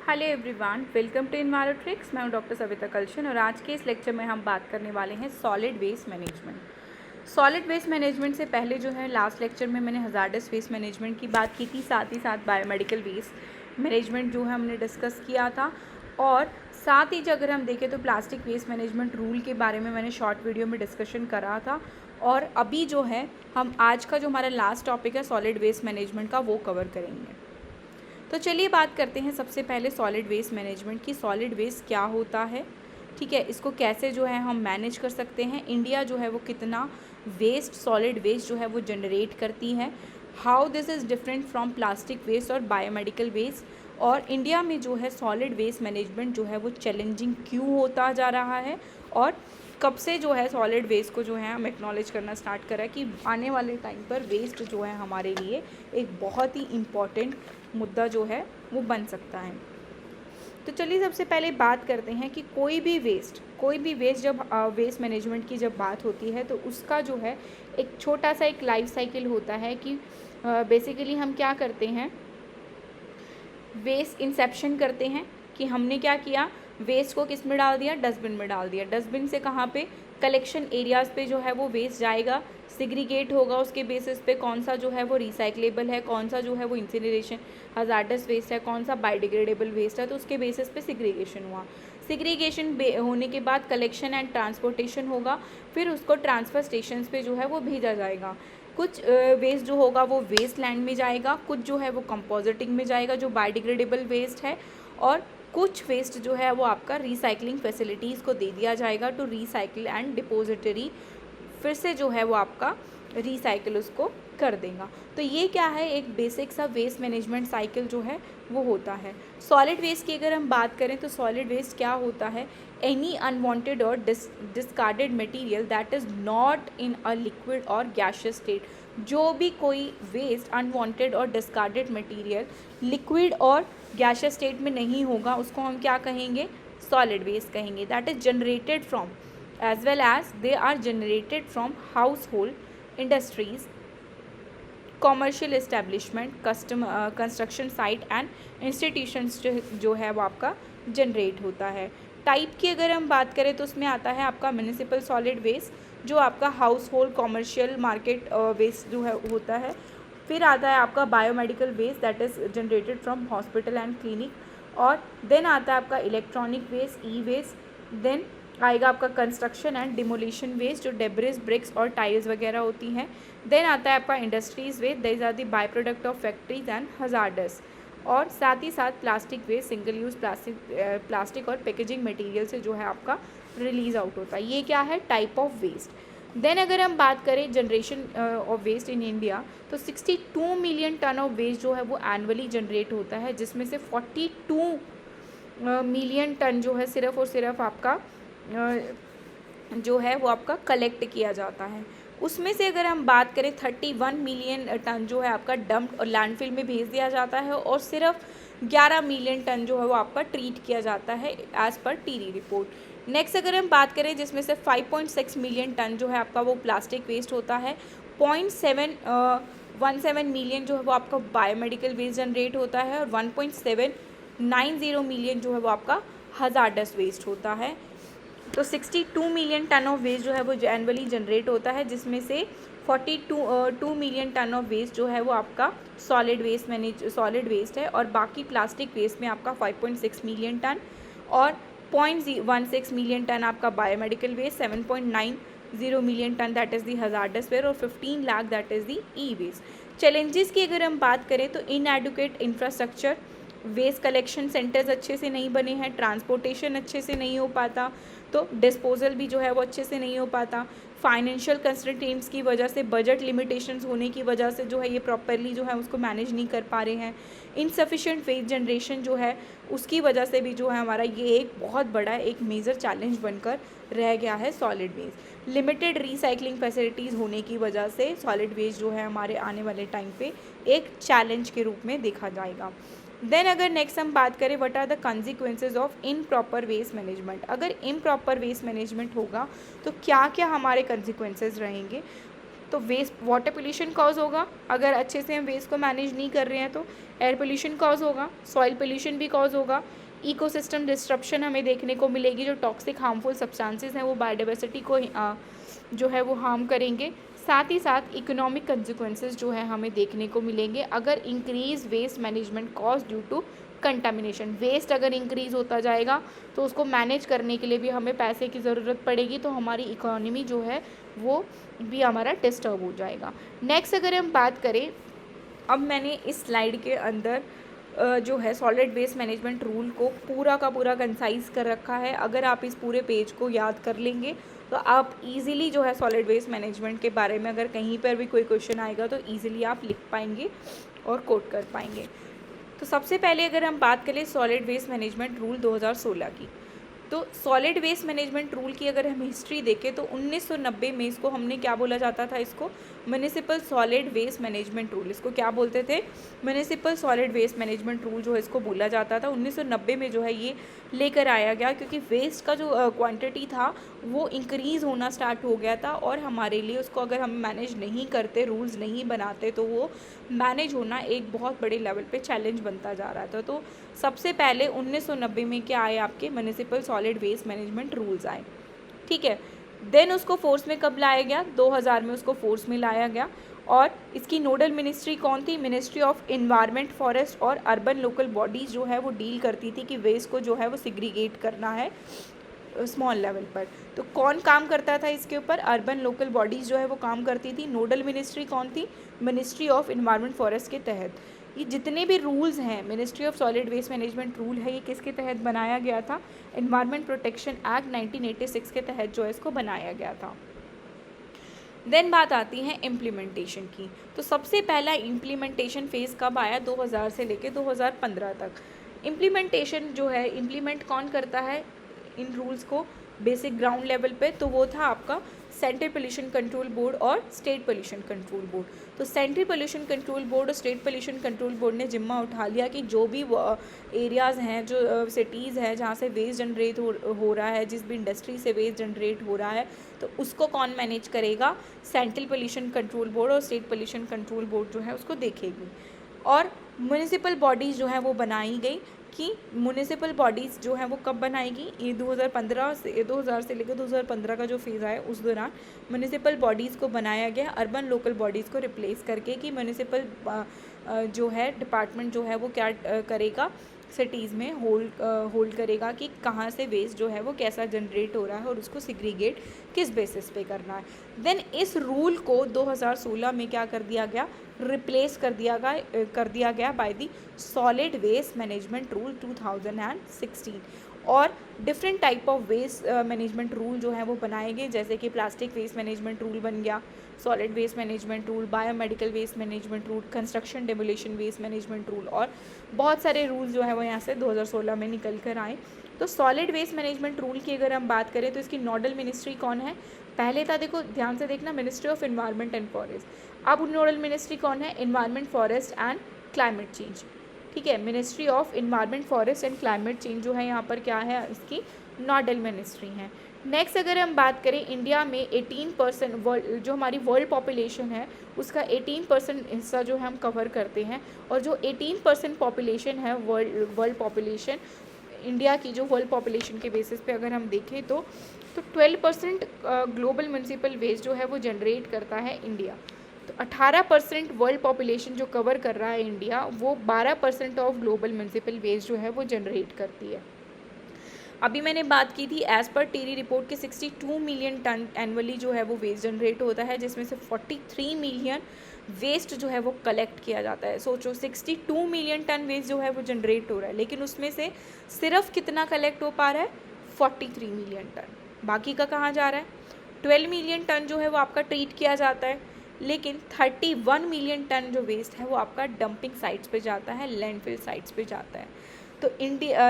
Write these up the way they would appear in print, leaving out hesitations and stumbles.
Hello everyone, welcome to Envirotrix. मैं हूं doctor Savita कलशन और आज के इस लेक्चर में हम बात करने वाले हैं solid waste management. Solid waste management से पहले जो है लास्ट लेक्चर में मैंने हजार्डस वेस्ट मैनेजमेंट की बात की थी, साथ ही साथ बायोमेडिकल वेस्ट मैनेजमेंट जो है हमने डिस्कस किया था। और साथ ही अगर हम देखें तो प्लास्टिक वेस्ट मैनेजमेंट रूल के बारे में मैंने शॉर्ट वीडियो में डिस्कशन करा था। और अभी जो है हम आज का जो हमारा लास्ट टॉपिक है सॉलिड वेस्ट मैनेजमेंट का, वो कवर करेंगे। तो चलिए बात करते हैं सबसे पहले सॉलिड वेस्ट मैनेजमेंट की। सॉलिड वेस्ट क्या होता है, ठीक है, इसको कैसे जो है हम मैनेज कर सकते हैं, इंडिया जो है वो कितना वेस्ट, सॉलिड वेस्ट जो है वो जनरेट करती है, how this is different from plastic waste और बायोमेडिकल वेस्ट, और इंडिया में जो है सॉलिड वेस्ट मैनेजमेंट जो है वो चैलेंजिंग क्यों होता जा रहा है, और कब से जो है सॉलिड वेस्ट को जो है हम एक्नॉलेज करना स्टार्ट करा कि आने वाले टाइम पर वेस्ट जो है हमारे लिए एक बहुत ही इम्पॉर्टेंट मुद्दा जो है वो बन सकता है। तो चलिए सबसे पहले बात करते हैं कि कोई भी वेस्ट जब वेस्ट मैनेजमेंट की जब बात होती है तो उसका जो है एक छोटा सा एक लाइफ साइकिल होता है कि बेसिकली हम क्या करते हैं, वेस्ट इंसेप्शन करते हैं कि हमने क्या किया, वेस्ट को किस में डाल दिया, डस्टबिन में डाल दिया। डस्टबिन से कहाँ पे, कलेक्शन एरियाज़ पे जो है वो वेस्ट जाएगा, सिग्रीगेट होगा, उसके बेसिस पे कौन सा जो है वो रिसाइकलेबल है, कौन सा जो है वो इंसिनरेशन हजार्डस वेस्ट है, कौन सा बायोडिग्रेडेबल वेस्ट है, तो उसके बेसिस पे सिग्रीगेशन हुआ। सिग्रीगेशन होने के बाद कलेक्शन एंड ट्रांसपोर्टेशन होगा, फिर उसको ट्रांसफ़र स्टेशन पे जो है वो भेजा जाएगा। कुछ वेस्ट जो होगा वो वेस्ट लैंड में जाएगा, कुछ जो है वो कंपोजिटिंग में जाएगा जो बायोडिग्रेडेबल वेस्ट है, और कुछ वेस्ट जो है वो आपका रिसाइकलिंग फैसिलिटीज़ को दे दिया जाएगा टू रिसाइकिल एंड डिपोजिटरी, फिर से जो है वो आपका रिसाइकिल उसको कर देगा। तो ये क्या है, एक बेसिक सा वेस्ट मैनेजमेंट साइकिल जो है वो होता है। सॉलिड वेस्ट की अगर हम बात करें तो सॉलिड वेस्ट क्या होता है, एनी अनवांटेड और discarded material that is not in a liquid और गैसियस स्टेट। जो भी कोई वेस्ट अनवांटेड और डिस्कार्डेड मटेरियल लिक्विड और गैसियस स्टेट में नहीं होगा उसको हम क्या कहेंगे, सॉलिड वेस्ट कहेंगे। That is generated from as well as they are generated from household, industries, commercial establishment, construction site and institutions जो है वो आपका जनरेट होता है। टाइप की अगर हम बात करें तो उसमें आता है आपका म्यूनिसिपल सॉलिड वेस्ट जो आपका household commercial market waste जो है होता है। फिर आता है आपका biomedical waste that is generated from hospital and clinic, और देन आता है आपका electronic waste, E waste, then आएगा आपका कंस्ट्रक्शन एंड डिमोलिशन वेस्ट जो डेब्रिस, ब्रिक्स और टाइल्स वगैरह होती हैं। देन आता है आपका industries waste, these are the by product of factories and hazardous, और साथ ही साथ plastic waste, single use plastic और पैकेजिंग मटेरियल से जो है आपका रिलीज आउट होता है। ये क्या है, टाइप ऑफ वेस्ट। देन अगर हम बात करें generation of waste in India तो 62 मिलियन टन ऑफ वेस्ट जो है वो एनुअली जनरेट होता है, जिसमें से 42 मिलियन टन जो है सिर्फ और सिर्फ आपका जो है वो आपका कलेक्ट किया जाता है। उसमें से अगर हम बात करें 31 मिलियन टन जो है आपका डंप और लैंडफिल में भेज दिया जाता है, और सिर्फ 11 मिलियन टन जो है वो आपका ट्रीट किया जाता है as per teary report. Next अगर हम बात करें जिसमें से 5.6 मिलियन टन जो है आपका वो प्लास्टिक वेस्ट होता है, 0.717 मिलियन जो है वो आपका बायोमेडिकल वेस्ट जनरेट होता है, और 1.790 मिलियन जो है वो आपका हजार्डस वेस्ट होता है। तो 62 मिलियन टन ऑफ वेस्ट जो है वो एनुअली जनरेट होता है, जिसमें से 42 मिलियन टन ऑफ वेस्ट जो है वो आपका सॉलिड वेस्ट है, और बाकी प्लास्टिक वेस्ट में आपका 5.6 मिलियन टन, और 0.16 मिलियन टन आपका biomedical waste, 7.90 million ton that is the hazardous waste, और 15 lakh that is the E waste. Challenges की अगर हम बात करें तो inadequate infrastructure, waste collection centres अच्छे से नहीं बने हैं, ट्रांसपोर्टेशन अच्छे से नहीं हो पाता, तो डिस्पोजल भी जो है वो अच्छे से नहीं हो पाता, फाइनेंशियल कंस्ट्रेंट्स की वजह से, बजट लिमिटेशंस होने की वजह से जो है ये प्रॉपरली जो है उसको मैनेज नहीं कर पा रहे हैं, इनसफिशिएंट वेस्ट जनरेशन जो है उसकी वजह से भी जो है हमारा ये एक बहुत बड़ा एक मेजर चैलेंज बनकर रह गया है solid waste. Limited recycling facilities होने की वजह से सॉलिड वेस्ट जो है हमारे आने वाले टाइम पे एक चैलेंज के रूप में देखा जाएगा। देन अगर नेक्स्ट हम बात करें what are the consequences of improper waste management, अगर इम्प्रॉपर वेस्ट मैनेजमेंट होगा तो क्या क्या हमारे कॉन्सिक्वेंसेज रहेंगे। तो वेस्ट वाटर पोल्यूशन कॉज होगा, अगर अच्छे से हम वेस्ट को मैनेज नहीं कर रहे हैं तो एयर पोल्यूशन कॉज होगा, सॉइल पोल्यूशन भी कॉज होगा, इकोसिस्टम डिस्ट्रप्शन हमें देखने को मिलेगी, जो टॉक्सिक हार्मफुल सब्सटेंसेस हैं वो बायोडाइवर्सिटी को जो है वो हार्म करेंगे। साथ ही साथ इकोनॉमिक कंसिक्वेंसेस जो है हमें देखने को मिलेंगे अगर increase waste management cost due to contamination. Waste अगर इंक्रीज़ होता जाएगा तो उसको मैनेज करने के लिए भी हमें पैसे की ज़रूरत पड़ेगी, तो हमारी इकोनॉमी जो है वो भी हमारा डिस्टर्ब हो जाएगा। नेक्स्ट अगर हम बात करें, अब मैंने इस स्लाइड के अंदर जो है सॉलिड वेस्ट मैनेजमेंट रूल को पूरा का पूरा कंसाइज कर रखा है। अगर आप इस पूरे पेज को याद कर लेंगे तो आप इजीली जो है सॉलिड वेस्ट मैनेजमेंट के बारे में अगर कहीं पर भी कोई क्वेश्चन आएगा तो इजीली आप लिख पाएंगे और कोट कर पाएंगे। तो सबसे पहले अगर हम बात करें सॉलिड वेस्ट मैनेजमेंट रूल 2016 की, तो सॉलिड वेस्ट मैनेजमेंट रूल की अगर हम हिस्ट्री देखें तो 1990 में इसको हमने क्या बोला जाता था, इसको municipal solid waste management rule, इसको क्या बोलते थे, municipal solid waste management rule जो है इसको बोला जाता था। 1990 में जो है ये लेकर आया गया क्योंकि वेस्ट का जो क्वांटिटी था वो इंक्रीज़ होना स्टार्ट हो गया था और हमारे लिए उसको अगर हम मैनेज नहीं करते, रूल्स नहीं बनाते तो वो मैनेज होना एक बहुत बड़े लेवल पे चैलेंज बनता जा रहा था। तो सबसे पहले 1990 में क्या आए, आपके municipal solid waste management rules आए, ठीक है। देन उसको फोर्स में कब लाया गया, 2000 में उसको फोर्स में लाया गया। और इसकी नोडल मिनिस्ट्री कौन थी, मिनिस्ट्री ऑफ इन्वायरमेंट, फॉरेस्ट और अर्बन लोकल बॉडीज़ जो है वो डील करती थी कि वेस्ट को जो है वो सिग्रीगेट करना है स्मॉल लेवल पर। तो कौन काम करता था इसके ऊपर, अर्बन लोकल बॉडीज़ जो है वो काम करती थी। नोडल मिनिस्ट्री कौन थी, मिनिस्ट्री ऑफ इन्वायरमेंट फॉरेस्ट के तहत। ये जितने भी रूल्स हैं, ministry of solid waste management rule है, ये किसके तहत बनाया गया था, एनवायरमेंट प्रोटेक्शन एक्ट 1986 के तहत जो है इसको बनाया गया था। देन बात आती है इम्प्लीमेंटेशन की। तो सबसे पहला इम्प्लीमेंटेशन फेज़ कब आया, 2000 से लेकर 2015 तक। इम्प्लीमेंटेशन जो है, इम्प्लीमेंट कौन करता है इन रूल्स को बेसिक ग्राउंड लेवल पे, तो वो था आपका सेंट्रल पोल्यूशन कंट्रोल बोर्ड और स्टेट पोल्यूशन कंट्रोल बोर्ड। तो सेंट्रल पोल्यूशन कंट्रोल बोर्ड और स्टेट पोल्यूशन कंट्रोल बोर्ड ने जिम्मा उठा लिया कि जो भी एरियाज़ हैं, जो सिटीज़ हैं जहाँ से वेस्ट जनरेट हो रहा है, जिस भी इंडस्ट्री से वेस्ट जनरेट हो रहा है, तो उसको कौन मैनेज करेगा, सेंट्रल पोल्यूशन कंट्रोल बोर्ड और स्टेट पोल्यूशन कंट्रोल बोर्ड जो है उसको देखेगी। और म्युनिसिपल बॉडीज़ जो है वो बनाई गई कि म्युनिसिपल बॉडीज़ जो है वो कब बनाएगी, ये 2015 से 2000 से लेकर 2015 का जो फेज़ आया उस दौरान म्युनिसिपल बॉडीज़ को बनाया गया अर्बन लोकल बॉडीज़ को रिप्लेस करके, कि म्युनिसिपल जो है डिपार्टमेंट जो है वो क्या करेगा, सिटीज़ में होल्ड करेगा कि कहाँ से वेस्ट जो है वो कैसा जनरेट हो रहा है और उसको सिग्रीगेट किस बेसिस पे करना है। देन इस रूल को 2016 में क्या कर दिया गया, रिप्लेस कर दिया गया by the solid waste management rule 2016। और different type of waste management rule जो है वो बनाए गए, जैसे कि प्लास्टिक वेस्ट मैनेजमेंट रूल बन गया, solid waste management rule, biomedical waste management rule, construction demolition waste management rule, और बहुत सारे रूल्स जो है वो यहाँ से 2016 में निकल कर आए। तो सॉलिड वेस्ट मैनेजमेंट रूल की अगर हम बात करें तो इसकी नोडल मिनिस्ट्री कौन है, पहले था, देखो ध्यान से देखना, ministry of environment and forest. अब नोडल मिनिस्ट्री कौन है, environment forest and climate change, ठीक है। Ministry of environment forest and climate change जो है यहाँ पर क्या है, इसकी नोडल मिनिस्ट्री है। नेक्स्ट अगर हम बात करें, इंडिया में 18% जो हमारी वर्ल्ड पॉपुलेशन है उसका 18% हिस्सा जो है हम कवर करते हैं, और जो 18% पॉपुलेशन है वर्ल्ड पॉपुलेशन इंडिया की, जो वर्ल्ड पॉपुलेशन के बेसिस पे अगर हम देखें तो 12% ग्लोबल म्युनिसिपल वेस्ट जो है वो जनरेट करता है इंडिया। तो 18% वर्ल्ड पॉपुलेशन जो कवर कर रहा है इंडिया, वो 12% ऑफ ग्लोबल म्युनिसिपल वेस्ट जो है वो जनरेट करती है। अभी मैंने बात की थी एज़ पर टेरी रिपोर्ट के 62 मिलियन टन एनुअली जो है वो वेस्ट जनरेट होता है, जिसमें से 43 मिलियन वेस्ट जो है वो कलेक्ट किया जाता है। सोचो 62 मिलियन टन वेस्ट जो है वो जनरेट हो रहा है, लेकिन उसमें से सिर्फ कितना कलेक्ट हो पा रहा है, 43 मिलियन टन। बाकी का कहाँ जा रहा है, 12 मिलियन टन जो है वो आपका ट्रीट किया जाता है, लेकिन 31 मिलियन टन जो वेस्ट है वो आपका डंपिंग साइट्स पे जाता है, लैंडफिल साइट्स पे जाता है। तो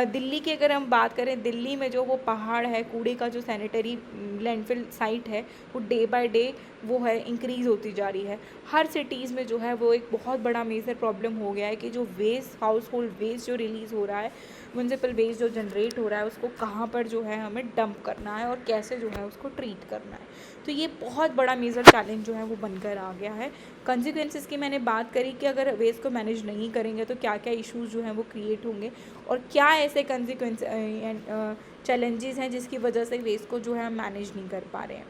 दिल्ली की अगर हम बात करें, दिल्ली में जो वो पहाड़ है कूड़े का, जो सैनिटरी लैंडफिल साइट है, वो डे बाय डे वो है इंक्रीज़ होती जा रही है। हर सिटीज़ में जो है वो एक बहुत बड़ा मेजर प्रॉब्लम हो गया है कि जो वेस्ट, हाउस होल्ड वेस्ट जो रिलीज़ हो रहा है, म्यूनसिपल वेस्ट जो जनरेट हो रहा है, उसको कहाँ पर जो है हमें डंप करना है और कैसे जो है उसको ट्रीट करना है। तो ये बहुत बड़ा मेजर चैलेंज जो है वो बनकर आ गया है। कंसिक्वेंसेस की मैंने बात करी कि अगर वेस्ट को मैनेज नहीं करेंगे तो क्या क्या इश्यूज़ जो हैं वो क्रिएट होंगे और क्या ऐसे कंसिक्वेंस चैलेंजेस हैं जिसकी वजह से वेस्ट को जो है हम मैनेज नहीं कर पा रहे हैं।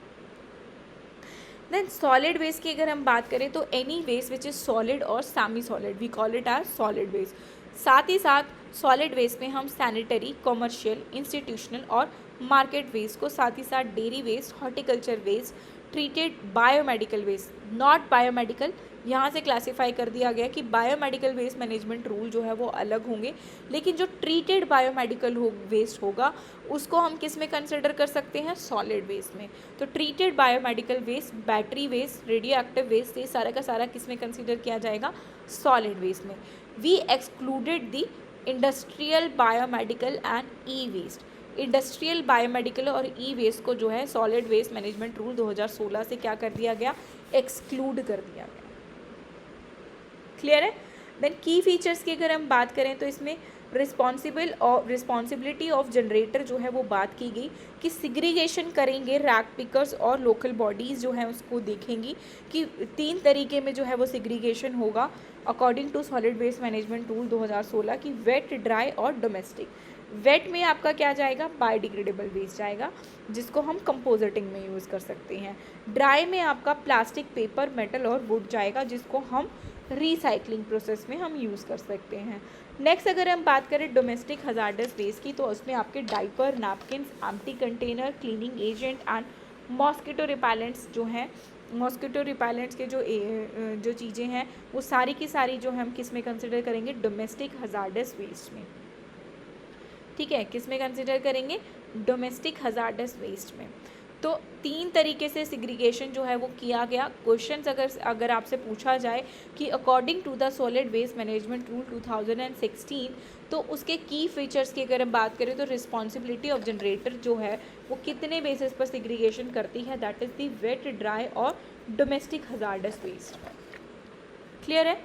देन सॉलिड वेस्ट की अगर हम बात करें तो any waste which is solid और semi solid, we call it as solid waste. साथ ही साथ सॉलिड वेस्ट में हम सैनिटरी, कॉमर्शियल, इंस्टीट्यूशनल और मार्केट वेस्ट को, साथ ही साथ dairy waste, horticulture waste, treated biomedical waste, not biomedical, यहाँ से क्लासीफाई कर दिया गया कि बायोमेडिकल वेस्ट मैनेजमेंट रूल जो है वो अलग होंगे, लेकिन जो ट्रीटेड बायोमेडिकल वेस्ट होगा उसको हम किस में कंसिडर कर सकते हैं, सॉलिड वेस्ट में। तो treated biomedical waste, battery waste, radioactive waste, ये सारा का सारा किस में कंसिडर किया जाएगा, सॉलिड वेस्ट में। We excluded the industrial biomedical and E waste. Industrial biomedical और ई वेस्ट को जो है सॉलिड वेस्ट मैनेजमेंट रूल 2016 से क्या कर दिया गया, एक्सक्लूड कर दिया गया। क्लियर है। देन की फीचर्स की अगर हम बात करें तो इसमें रिस्पॉन्सिबिलिटी ऑफ जनरेटर जो है वो बात की गई कि सिग्रीगेशन करेंगे, रैक पिकर्स और लोकल बॉडीज़ जो हैं उसको देखेंगी कि 3 तरीके में जो है वो सिग्रीगेशन होगा according to solid waste management rule 2016 की वेट, ड्राई और डोमेस्टिक। वेट में आपका क्या जाएगा, बायोडिग्रेडेबल वेस्ट जाएगा जिसको हम कंपोजिटिंग में यूज़ कर सकते हैं। ड्राई में आपका प्लास्टिक, पेपर, मेटल और वुड जाएगा जिसको हम रिसाइकलिंग प्रोसेस में हम यूज़ कर सकते हैं। नेक्स्ट अगर हम बात करें डोमेस्टिक हजार्डस वेस्ट की, तो उसमें आपके diaper, napkins, empty container, cleaning agent and mosquito repellents जो हैं, मॉस्किटो रिपेलेंट्स के जो चीज़ें हैं वो सारी की सारी जो हम किस में कंसिडर करेंगे, डोमेस्टिक हजार्डस वेस्ट में। ठीक है, किस में कंसिडर करेंगे, डोमेस्टिक हजार्डस वेस्ट में। तो 3 तरीके से सिग्रीगेशन जो है वो किया गया। क्वेश्चंस अगर आपसे पूछा जाए कि according to the solid waste management rule 2016 तो उसके की फीचर्स की अगर हम बात करें तो रिस्पॉन्सिबिलिटी ऑफ जनरेटर जो है वो कितने बेसिस पर सिग्रीगेशन करती है, that is the wet, dry और डोमेस्टिक हजार्डस वेस्ट। क्लियर है।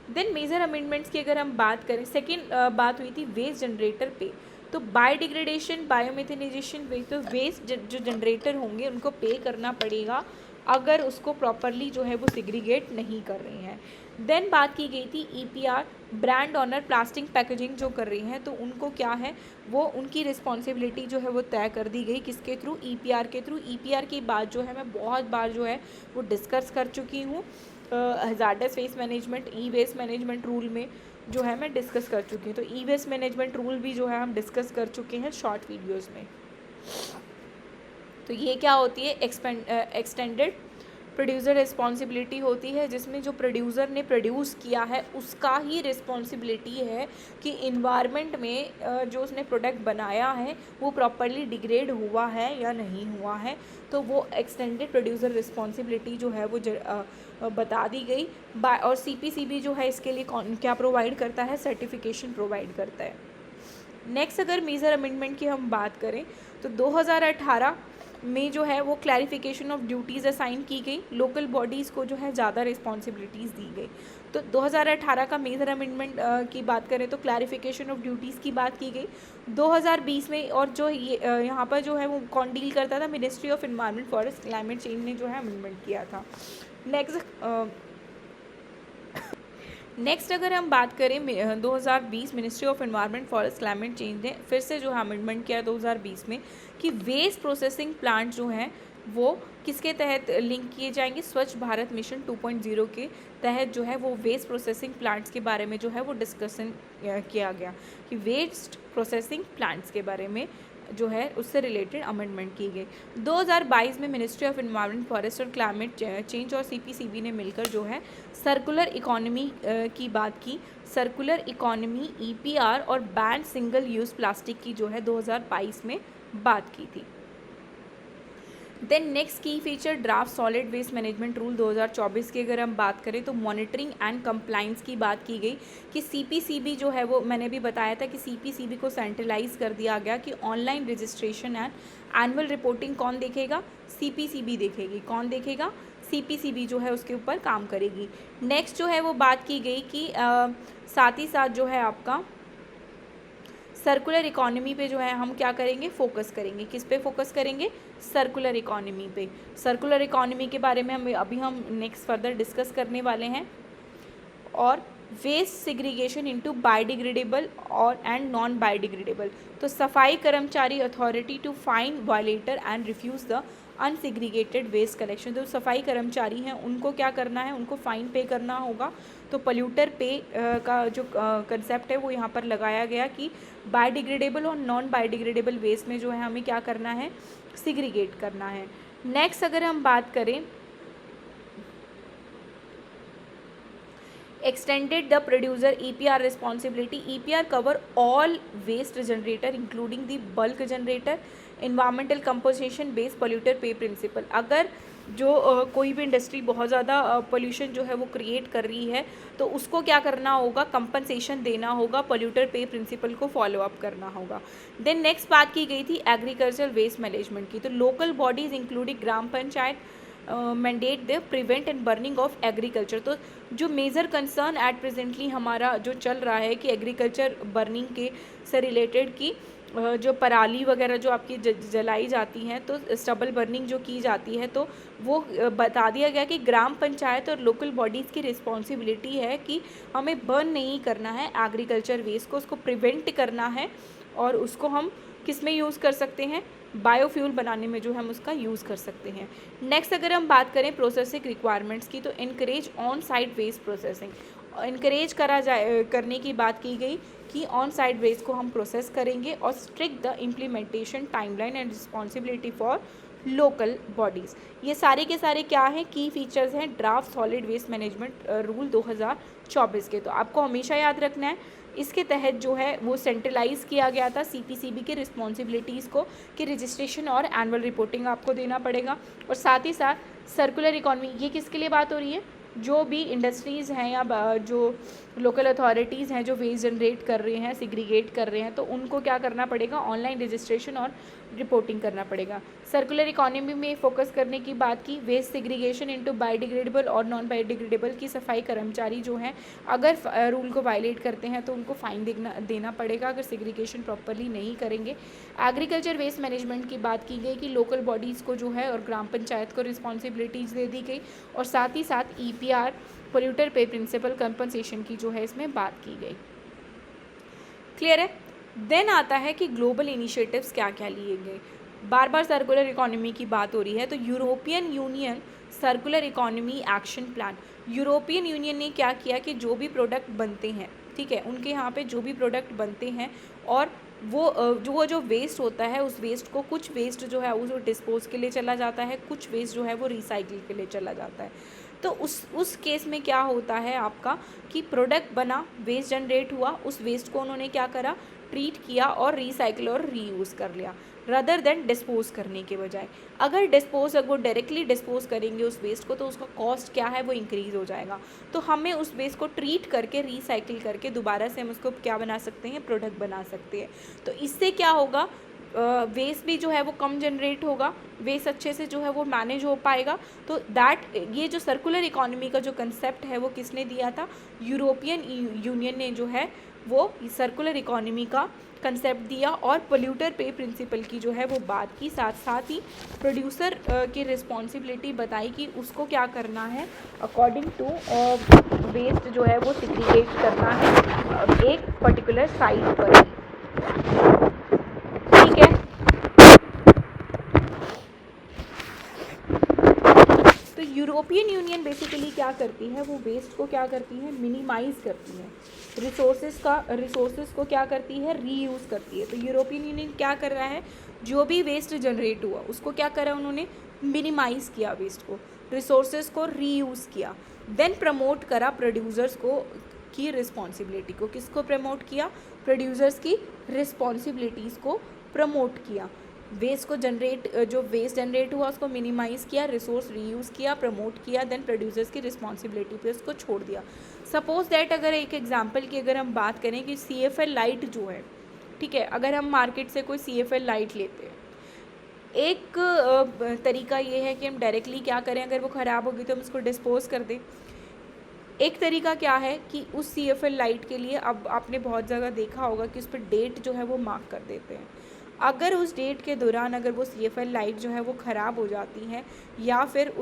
देन मेजर अमेंडमेंट्स की अगर हम बात करें, सेकेंड बात हुई थी वेस्ट जनरेटर पे। तो बायोडिग्रेडेशन, बायोमेथेनाइजेशन वेस्ट, तो वेस्ट जो जनरेटर होंगे उनको पे करना पड़ेगा अगर उसको प्रॉपरली जो है वो सिग्रीगेट नहीं कर रही हैं। देन बात की गई थी EPR, brand honour plastic packaging जो कर रही हैं तो उनको क्या है, वो उनकी रिस्पॉन्सिबिलिटी जो है वो तय कर दी गई किसके थ्रू, EPR के थ्रू। EPR की बात जो है मैं बहुत बार जो है वो डिस्कस कर चुकी हूँ, हजार्डस वेस्ट मैनेजमेंट, ई वेस्ट मैनेजमेंट रूल में जो है मैं डिस्कस कर चुकी हूँ। तो ई वेस्ट मैनेजमेंट रूल भी जो है हम डिस्कस कर चुके हैं शॉर्ट वीडियोस में। तो ये क्या होती है, एक्सटेंडेड प्रोड्यूसर रिस्पॉन्सिबिलिटी होती है, जिसमें जो प्रोड्यूसर ने प्रोड्यूस किया है उसका ही रिस्पॉन्सिबिलिटी है कि इन्वायरमेंट में जो उसने प्रोडक्ट बनाया है वो प्रॉपरली डिग्रेड हुआ है या नहीं हुआ है। तो वो एक्सटेंडेड प्रोड्यूसर रिस्पॉन्सिबिलिटी जो है वो बता दी गई। और CPCB जो है इसके लिए क्या प्रोवाइड करता है, सर्टिफिकेशन प्रोवाइड करता है। नेक्स्ट अगर मेजर अमेंडमेंट की हम बात करें तो 2018 में जो है वो क्लैरिफिकेशन ऑफ ड्यूटीज़ असाइन की गई, लोकल बॉडीज़ को जो है ज़्यादा रिस्पॉन्सिबिलिटीज़ दी गई। तो 2018 का मेजर अमेंडमेंट की बात करें तो क्लैरिफिकेशन ऑफ ड्यूटीज़ की बात की गई 2020 में। और जो ये यहाँ पर जो है वो कौन डील करता था, ministry of environment, forest, climate change ने जो है अमेंडमेंट किया था। नेक्स्ट अगर हम बात करें 2020 ministry of environment, forest, climate change ने फिर से जो है अमेंडमेंट किया 2020 में कि वेस्ट प्रोसेसिंग प्लांट जो हैं वो किसके तहत लिंक किए जाएंगे, स्वच्छ भारत मिशन 2.0 के तहत जो है वो वेस्ट प्रोसेसिंग प्लांट्स के बारे में जो है वो डिस्कशन किया गया कि वेस्ट प्रोसेसिंग प्लांट्स के बारे में जो है उससे रिलेटेड अमेंडमेंट की गई। 2022 में मिनिस्ट्री ऑफ एनवायरनमेंट, फॉरेस्ट और क्लाइमेट चेंज और CPCB ने मिलकर जो है सर्कुलर इकोनॉमी की बात की। सर्कुलर इकोनॉमी, EPR और बैन सिंगल यूज़ प्लास्टिक की जो है 2022 में बात की थी। Then next key feature draft solid waste management rule 2024 की अगर हम बात करें तो मॉनिटरिंग एंड कंप्लाइंस की बात की गई कि सीपीसीबी जो है वो मैंने भी बताया था कि सीपीसीबी को सेंट्रलाइज कर दिया गया कि online registration and annual reporting कौन देखेगा, सीपीसीबी देखेगी। कौन देखेगा, सीपीसीबी जो है उसके ऊपर काम करेगी। नेक्स्ट जो है वो बात की गई कि साथ ही साथ जो है आपका सर्कुलर इकोनॉमी पे जो है हम क्या करेंगे, फोकस करेंगे। किस पे फोकस करेंगे, सर्कुलर इकोनॉमी पे। सर्कुलर इकोनॉमी के बारे में हम नेक्स्ट फर्दर डिस्कस करने वाले हैं। और वेस्ट सेग्रीगेशन इनटू बायोडिग्रेडेबल और एंड नॉन बायोडिग्रेडेबल। तो सफाई कर्मचारी authority to fine violator and refuse the unsegregated waste collection. तो सफाई कर्मचारी हैं उनको क्या करना है, उनको फ़ाइन पे करना होगा। तो पोल्यूटर पे का जो कंसेप्ट है वो यहाँ पर लगाया गया कि बायोडिग्रेडेबल और नॉन बायोडिग्रेडेबल वेस्ट में जो है हमें क्या करना है, सिग्रीगेट करना है। नेक्स्ट अगर हम बात करें extended the producer EPR responsibility. EPR cover all waste generator including the bulk generator, environmental compensation based polluter pay principle. अगर जो कोई भी इंडस्ट्री बहुत ज़्यादा पोल्यूशन जो है वो क्रिएट कर रही है तो उसको क्या करना होगा, कंपनसेशन देना होगा, पोल्यूटर पे प्रिंसिपल को फॉलो अप करना होगा। देन नेक्स्ट बात की गई थी एग्रीकल्चर वेस्ट मैनेजमेंट की। तो local bodies including gram panchayat mandate the prevent and burning of agriculture. तो जो मेजर कंसर्न एट प्रेजेंटली हमारा जो चल रहा है कि एग्रीकल्चर बर्निंग के से रिलेटेड की जो पराली वगैरह जो आपकी जलाई जाती हैं, तो स्टबल बर्निंग जो की जाती है, तो वो बता दिया गया कि ग्राम पंचायत और लोकल बॉडीज़ की रिस्पॉन्सिबिलिटी है कि हमें बर्न नहीं करना है एग्रीकल्चर वेस्ट को, उसको प्रिवेंट करना है और उसको हम किस में यूज़ कर सकते हैं, बायोफ्यूल बनाने में जो हम उसका यूज़ कर सकते हैं। नेक्स्ट अगर हम बात करें प्रोसेसिंग रिक्वायरमेंट्स की, तो encourage on site waste processing. Encourage करने की बात की गई कि ऑन साइट वेस्ट को हम प्रोसेस करेंगे और strict the implementation timeline and responsibility for local bodies. ये सारे के सारे क्या हैं, की फीचर्स हैं draft solid waste management rule 2024 के। तो आपको हमेशा याद रखना है इसके तहत जो है वो सेंट्रलाइज किया गया था सीपीसीबी के रिस्पॉन्सिबिलिटीज़ को कि रजिस्ट्रेशन और एनुअल रिपोर्टिंग आपको देना पड़ेगा। और साथ ही साथ सर्कुलर इकॉनमी, ये किसके लिए बात हो रही है, जो भी इंडस्ट्रीज़ हैं या जो लोकल अथॉरिटीज़ हैं जो वेस्ट जनरेट कर रहे हैं, सिग्रीगेट कर रहे हैं, तो उनको क्या करना पड़ेगा, ऑनलाइन रजिस्ट्रेशन और रिपोर्टिंग करना पड़ेगा। सर्कुलर इकोनॉमी में फोकस करने की बात की, वेस्ट सिग्रीगेशन इनटू बायोडिग्रेडेबल और नॉन बायोडिग्रेडेबल की सफाई कर्मचारी जो हैं अगर रूल को वायलेट करते हैं तो उनको फ़ाइन देना पड़ेगा अगर सिग्रीगेशन प्रॉपरली नहीं करेंगे। एग्रीकल्चर वेस्ट मैनेजमेंट की बात की गई कि लोकल बॉडीज़ को जो है और ग्राम पंचायत को रिस्पॉन्सिबिलिटीज़ दे दी गई और साथ ही साथ EPR पोल्यूटर पे प्रिंसिपल कंपनसेशन की जो है इसमें बात की गई। क्लियर है। देन आता है कि ग्लोबल इनिशिएटिव्स क्या क्या लिए गए। बार बार सर्कुलर इकोनॉमी की बात हो रही है, तो European union circular economy action plan, European union ने क्या किया कि जो भी प्रोडक्ट बनते हैं, ठीक है, उनके यहाँ पे जो भी प्रोडक्ट बनते हैं और वो जो वेस्ट होता है उस वेस्ट को, कुछ वेस्ट जो है वो डिस्पोज के लिए चला जाता है, कुछ वेस्ट जो है वो रिसाइकिल के लिए चला जाता है। तो उस केस में क्या होता है आपका कि प्रोडक्ट बना, वेस्ट जनरेट हुआ, उस वेस्ट को उन्होंने क्या करा, ट्रीट किया और रिसाइकिल और रीयूज़ कर लिया रदर देन डिस्पोज करने के बजाय। अगर वो डायरेक्टली डिस्पोज करेंगे उस वेस्ट को तो उसका कॉस्ट क्या है, वो इंक्रीज़ हो जाएगा। तो हमें उस वेस्ट को ट्रीट करके रिसाइकिल करके दोबारा से हम उसको क्या बना सकते हैं, प्रोडक्ट बना सकते हैं। तो इससे क्या होगा, वेस्ट भी जो है वो कम जनरेट होगा, वेस्ट अच्छे से जो है वो मैनेज हो पाएगा। तो ये जो सर्कुलर इकोनॉमी का जो कंसेप्ट है वो किसने दिया था, यूरोपियन यूनियन ने जो है वो सर्कुलर इकोनॉमी का कंसेप्ट दिया और पोल्यूटर पे प्रिंसिपल की जो है वो बात की। साथ साथ ही प्रोड्यूसर की रिस्पॉन्सिबिलिटी बताई कि उसको क्या करना है, अकॉर्डिंग टू वेस्ट जो है वो सिग्रीगेट करना है एक पर्टिकुलर साइट पर, ठीक है। तो यूरोपियन यूनियन बेसिकली क्या करती है, वो वेस्ट को क्या करती है, मिनिमाइज़ करती है, रिसोर्सेज को क्या करती है, रीयूज़ करती है। तो यूरोपियन यूनियन क्या कर रहा है, जो भी वेस्ट जनरेट हुआ उसको क्या करा उन्होंने, मिनिमाइज़ किया वेस्ट को, रिसोर्सेज को रीयूज़ किया। देन प्रमोट करा प्रोड्यूसर्स को की रिस्पॉन्सिबिलिटी को, किसको प्रमोट किया, प्रोड्यूसर्स की रिस्पॉन्सिबिलिटीज़ को प्रमोट किया। वेस्ट को जो वेस्ट जनरेट हुआ उसको मिनिमाइज़ किया, रिसोर्स रीयूज़ किया, प्रमोट किया, देन प्रोड्यूसर्स की रिस्पॉन्सिबिलिटी पे उसको छोड़ दिया। सपोज दैट अगर एक एग्जांपल की अगर हम बात करें कि CFL लाइट जो है, ठीक है, अगर हम मार्केट से कोई CFL लाइट लेते हैं, एक तरीका ये है कि हम डायरेक्टली क्या करें, अगर वो ख़राब होगी तो हम उसको डिस्पोज कर दें। एक तरीका क्या है कि उस CFL लाइट के लिए, अब आपने बहुत जगह देखा होगा कि उस पर डेट जो है वो मार्क कर देते हैं। अगर उस डेट के दौरान अगर वो CFL लाइट जो है वो ख़राब हो जाती है, या फिर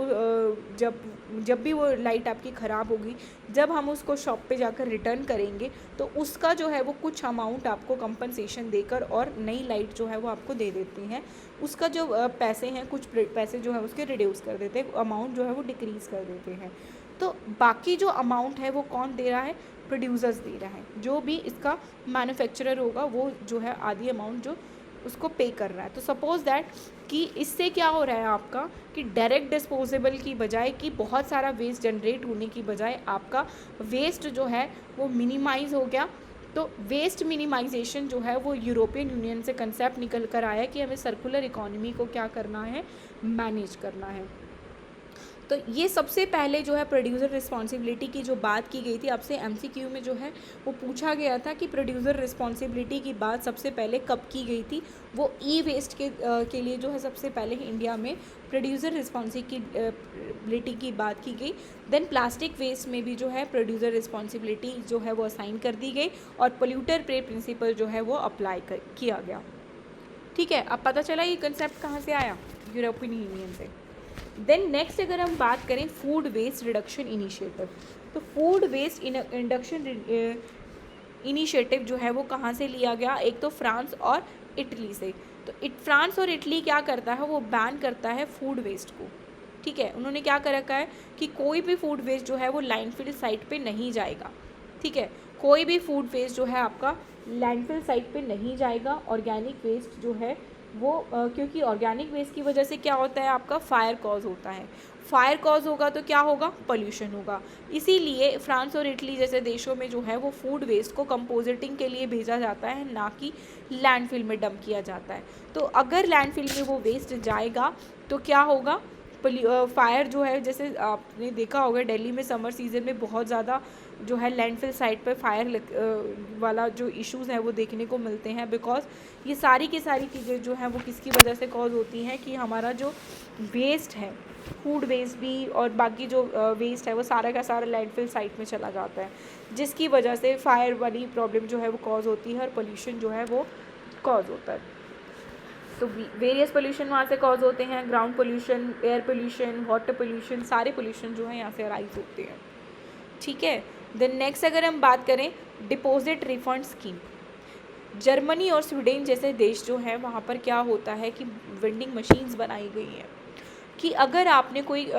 जब भी वो लाइट आपकी ख़राब होगी, जब हम उसको शॉप पे जाकर रिटर्न करेंगे तो उसका जो है वो कुछ अमाउंट आपको कंपनसेशन देकर और नई लाइट जो है वो आपको दे देती हैं। उसका जो पैसे हैं, कुछ पैसे जो है उसके रिड्यूस कर देते हैं, अमाउंट जो है वो डिक्रीज़ कर देते हैं। तो बाकी जो अमाउंट है वो कौन दे रहा है? प्रोड्यूसर्स दे रहा है। जो भी इसका मैन्युफैक्चरर होगा वो जो है आधी अमाउंट जो उसको पे कर रहा है। तो सपोज दैट कि इससे क्या हो रहा है आपका कि डायरेक्ट डिस्पोजेबल की बजाय, कि बहुत सारा वेस्ट जनरेट होने की बजाय आपका वेस्ट जो है वो मिनिमाइज़ हो गया। तो वेस्ट मिनिमाइजेशन जो है वो यूरोपियन यूनियन से कंसेप्ट निकल कर आया कि हमें सर्कुलर इकोनॉमी को क्या करना है? मैनेज करना है। तो ये सबसे पहले जो है प्रोड्यूसर रिस्पॉन्सिबिलिटी की जो बात की गई थी, आपसे MCQ में जो है वो पूछा गया था कि प्रोड्यूसर रिस्पॉन्सिबिलिटी की बात सबसे पहले कब की गई थी। वो वेस्ट के लिए जो है सबसे पहले इंडिया में प्रोड्यूसर रिस्पॉन्सिबिलिटी की बात की गई। देन प्लास्टिक वेस्ट में भी जो है प्रोड्यूसर रिस्पॉन्सिबिलिटी जो है वो असाइन कर दी गई और पोल्यूटर पे प्रिंसिपल जो है वो अप्लाई किया गया। ठीक है, अब पता चला ये कंसेप्ट कहाँ से आया? यूरोपियन यूनियन से। देन नेक्स्ट अगर हम बात करें फूड वेस्ट रिडक्शन इनिशिएटिव, तो फूड वेस्ट रिडक्शन इनिशिएटिव जो है वो कहाँ से लिया गया? एक तो फ्रांस और इटली से। तो फ्रांस और इटली क्या करता है? वो बैन करता है फूड वेस्ट को। ठीक है, उन्होंने क्या कर रखा है कि कोई भी फूड वेस्ट जो है वो लैंडफिल साइट पे नहीं जाएगा। ठीक है, कोई भी फूड वेस्ट जो है आपका लैंडफिल साइट पे नहीं जाएगा। ऑर्गेनिक वेस्ट जो है वो क्योंकि ऑर्गेनिक वेस्ट की वजह से क्या होता है? आपका फायर कॉज होता है। फायर कॉज होगा तो क्या होगा? पोल्यूशन होगा। इसीलिए फ्रांस और इटली जैसे देशों में जो है वो फूड वेस्ट को कंपोजिटिंग के लिए भेजा जाता है, ना कि लैंडफिल में डंप किया जाता है। तो अगर लैंडफिल में वो वेस्ट जाएगा तो क्या होगा? फायर जो है, जैसे आपने देखा होगा दिल्ली में समर सीज़न में बहुत ज़्यादा जो है लैंडफिल साइट पर फायर वाला जो इश्यूज़ हैं वो देखने को मिलते हैं। बिकॉज ये सारी की सारी चीज़ें जो हैं वो किसकी वजह से कॉज होती हैं कि हमारा जो वेस्ट है, फूड वेस्ट भी और बाकी जो वेस्ट है वो सारा का सारा लैंडफिल साइट में चला जाता है, जिसकी वजह से फायर वाली प्रॉब्लम जो है वो कॉज होती है और पोल्यूशन जो है वो कॉज होता है। तो वेरियस पोल्यूशन वहाँ से कॉज होते हैं, ground pollution, air pollution, water pollution, सारे पोल्यूशन जो है यहाँ से अराइज होते हैं। ठीक है, देन नेक्स्ट अगर हम बात करें डिपॉजिट रिफंड स्कीम, जर्मनी और स्वीडन जैसे देश जो है वहाँ पर क्या होता है कि वेंडिंग मशीन्स बनाई गई हैं कि अगर आपने कोई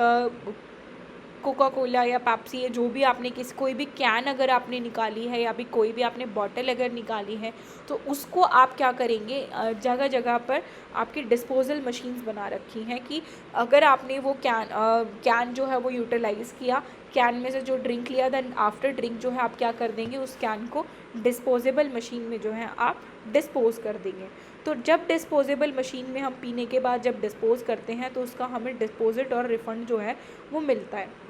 कोका कोला या पेप्सी है, जो भी आपने कोई भी कैन अगर आपने निकाली है या भी कोई भी आपने बॉटल अगर निकाली है तो उसको आप क्या करेंगे? जगह जगह पर आपकी डिस्पोजल मशीन्स बना रखी हैं कि अगर आपने वो कैन जो है वो यूटिलाइज़ किया, कैन में से जो ड्रिंक लिया, देन आफ्टर ड्रिंक जो है आप क्या कर देंगे? उस कैन को डिस्पोजेबल मशीन में जो है आप डिस्पोज़ कर देंगे। तो जब डिस्पोजेबल मशीन में हम पीने के बाद जब डिस्पोज़ करते हैं तो उसका हमें डिस्पोजिट और रिफ़ंड जो है वो मिलता है।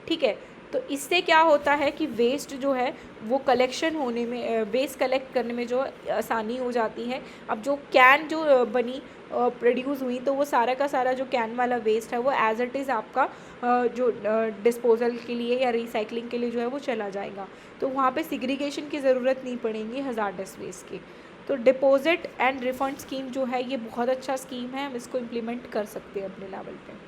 ठीक है, तो इससे क्या होता है कि वेस्ट जो है वो कलेक्शन होने में, वेस्ट कलेक्ट करने में जो आसानी हो जाती है। अब जो कैन जो बनी प्रोड्यूस हुई तो वो सारा का सारा जो कैन वाला वेस्ट है वो एज इट इज़ आपका जो डिस्पोजल के लिए या रिसाइकलिंग के लिए जो है वो चला जाएगा। तो वहाँ पे सिग्रीगेशन की ज़रूरत नहीं पड़ेगी हज़ार्डस वेस्ट की। तो डिपॉजिट एंड रिफंड स्कीम जो है ये बहुत अच्छा स्कीम है, हम इसको इम्प्लीमेंट कर सकते हैं अपने लेवल पे।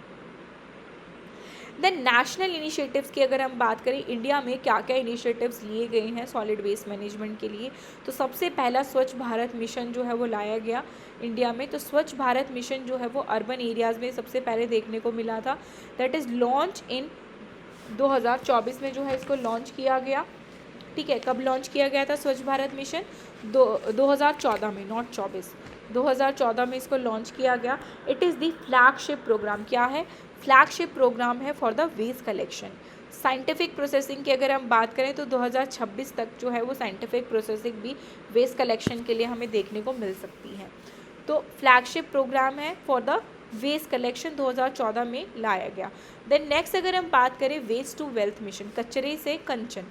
देन नेशनल इनिशिएटिव्स की अगर हम बात करें, इंडिया में क्या क्या इनिशिएटिव्स लिए गए हैं सॉलिड वेस्ट मैनेजमेंट के लिए, तो सबसे पहला स्वच्छ भारत मिशन जो है वो लाया गया इंडिया में। तो स्वच्छ भारत मिशन जो है वो अर्बन एरियाज़ में सबसे पहले देखने को मिला था। दैट इज़ लॉन्च इन 2024 में जो है इसको लॉन्च किया गया। ठीक है, कब लॉन्च किया गया था स्वच्छ भारत मिशन? 2014 में, नॉट 24, 2014 में इसको लॉन्च किया गया। It is the flagship programme. क्या है? फ्लैगशिप प्रोग्राम है for the waste collection. Scientific processing की अगर हम बात करें तो 2026 तक जो है वो साइंटिफिक प्रोसेसिंग भी वेस्ट कलेक्शन के लिए हमें देखने को मिल सकती है। तो फ्लैगशिप प्रोग्राम है फॉर द वेस्ट कलेक्शन 2014 में लाया गया। देन नेक्स्ट अगर हम बात करें वेस्ट टू वेल्थ मिशन, कचरे से कंचन,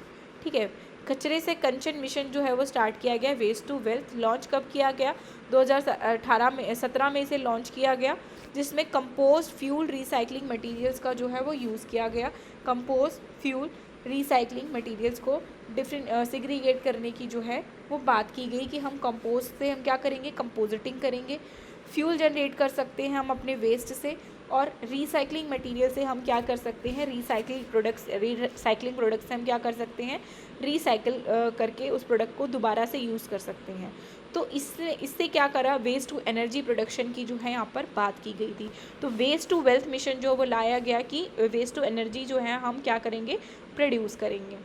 ठीक है, कचरे से कंचन मिशन जो है वो स्टार्ट किया गया। वेस्ट टू वेल्थ लॉन्च कब किया गया? 2017 में इसे लॉन्च किया गया, जिसमें कंपोस्ट फ्यूल रिसाइकलिंग मटेरियल्स का जो है वो यूज़ किया गया। कंपोस्ट फ्यूल रिसाइकलिंग मटेरियल्स को डिफरेंट सेग्रीगेट करने की जो है वो बात की गई कि हम कंपोस्ट से हम क्या करेंगे, कंपोजिटिंग करेंगे, फ्यूल जनरेट कर सकते हैं हम अपने वेस्ट से, और रिसाइकलिंग मटेरियल से हम क्या कर सकते हैं, रिसाइकलिंग प्रोडक्ट्स से हम क्या कर सकते हैं, रिसाइकिल करके उस प्रोडक्ट को दोबारा से यूज़ कर सकते हैं। तो इससे क्या करा, वेस्ट टू एनर्जी प्रोडक्शन की जो है यहाँ पर बात की गई थी। तो वेस्ट टू वेल्थ मिशन जो वो लाया गया कि वेस्ट टू एनर्जी जो है हम क्या करेंगे, प्रोड्यूस करेंगे।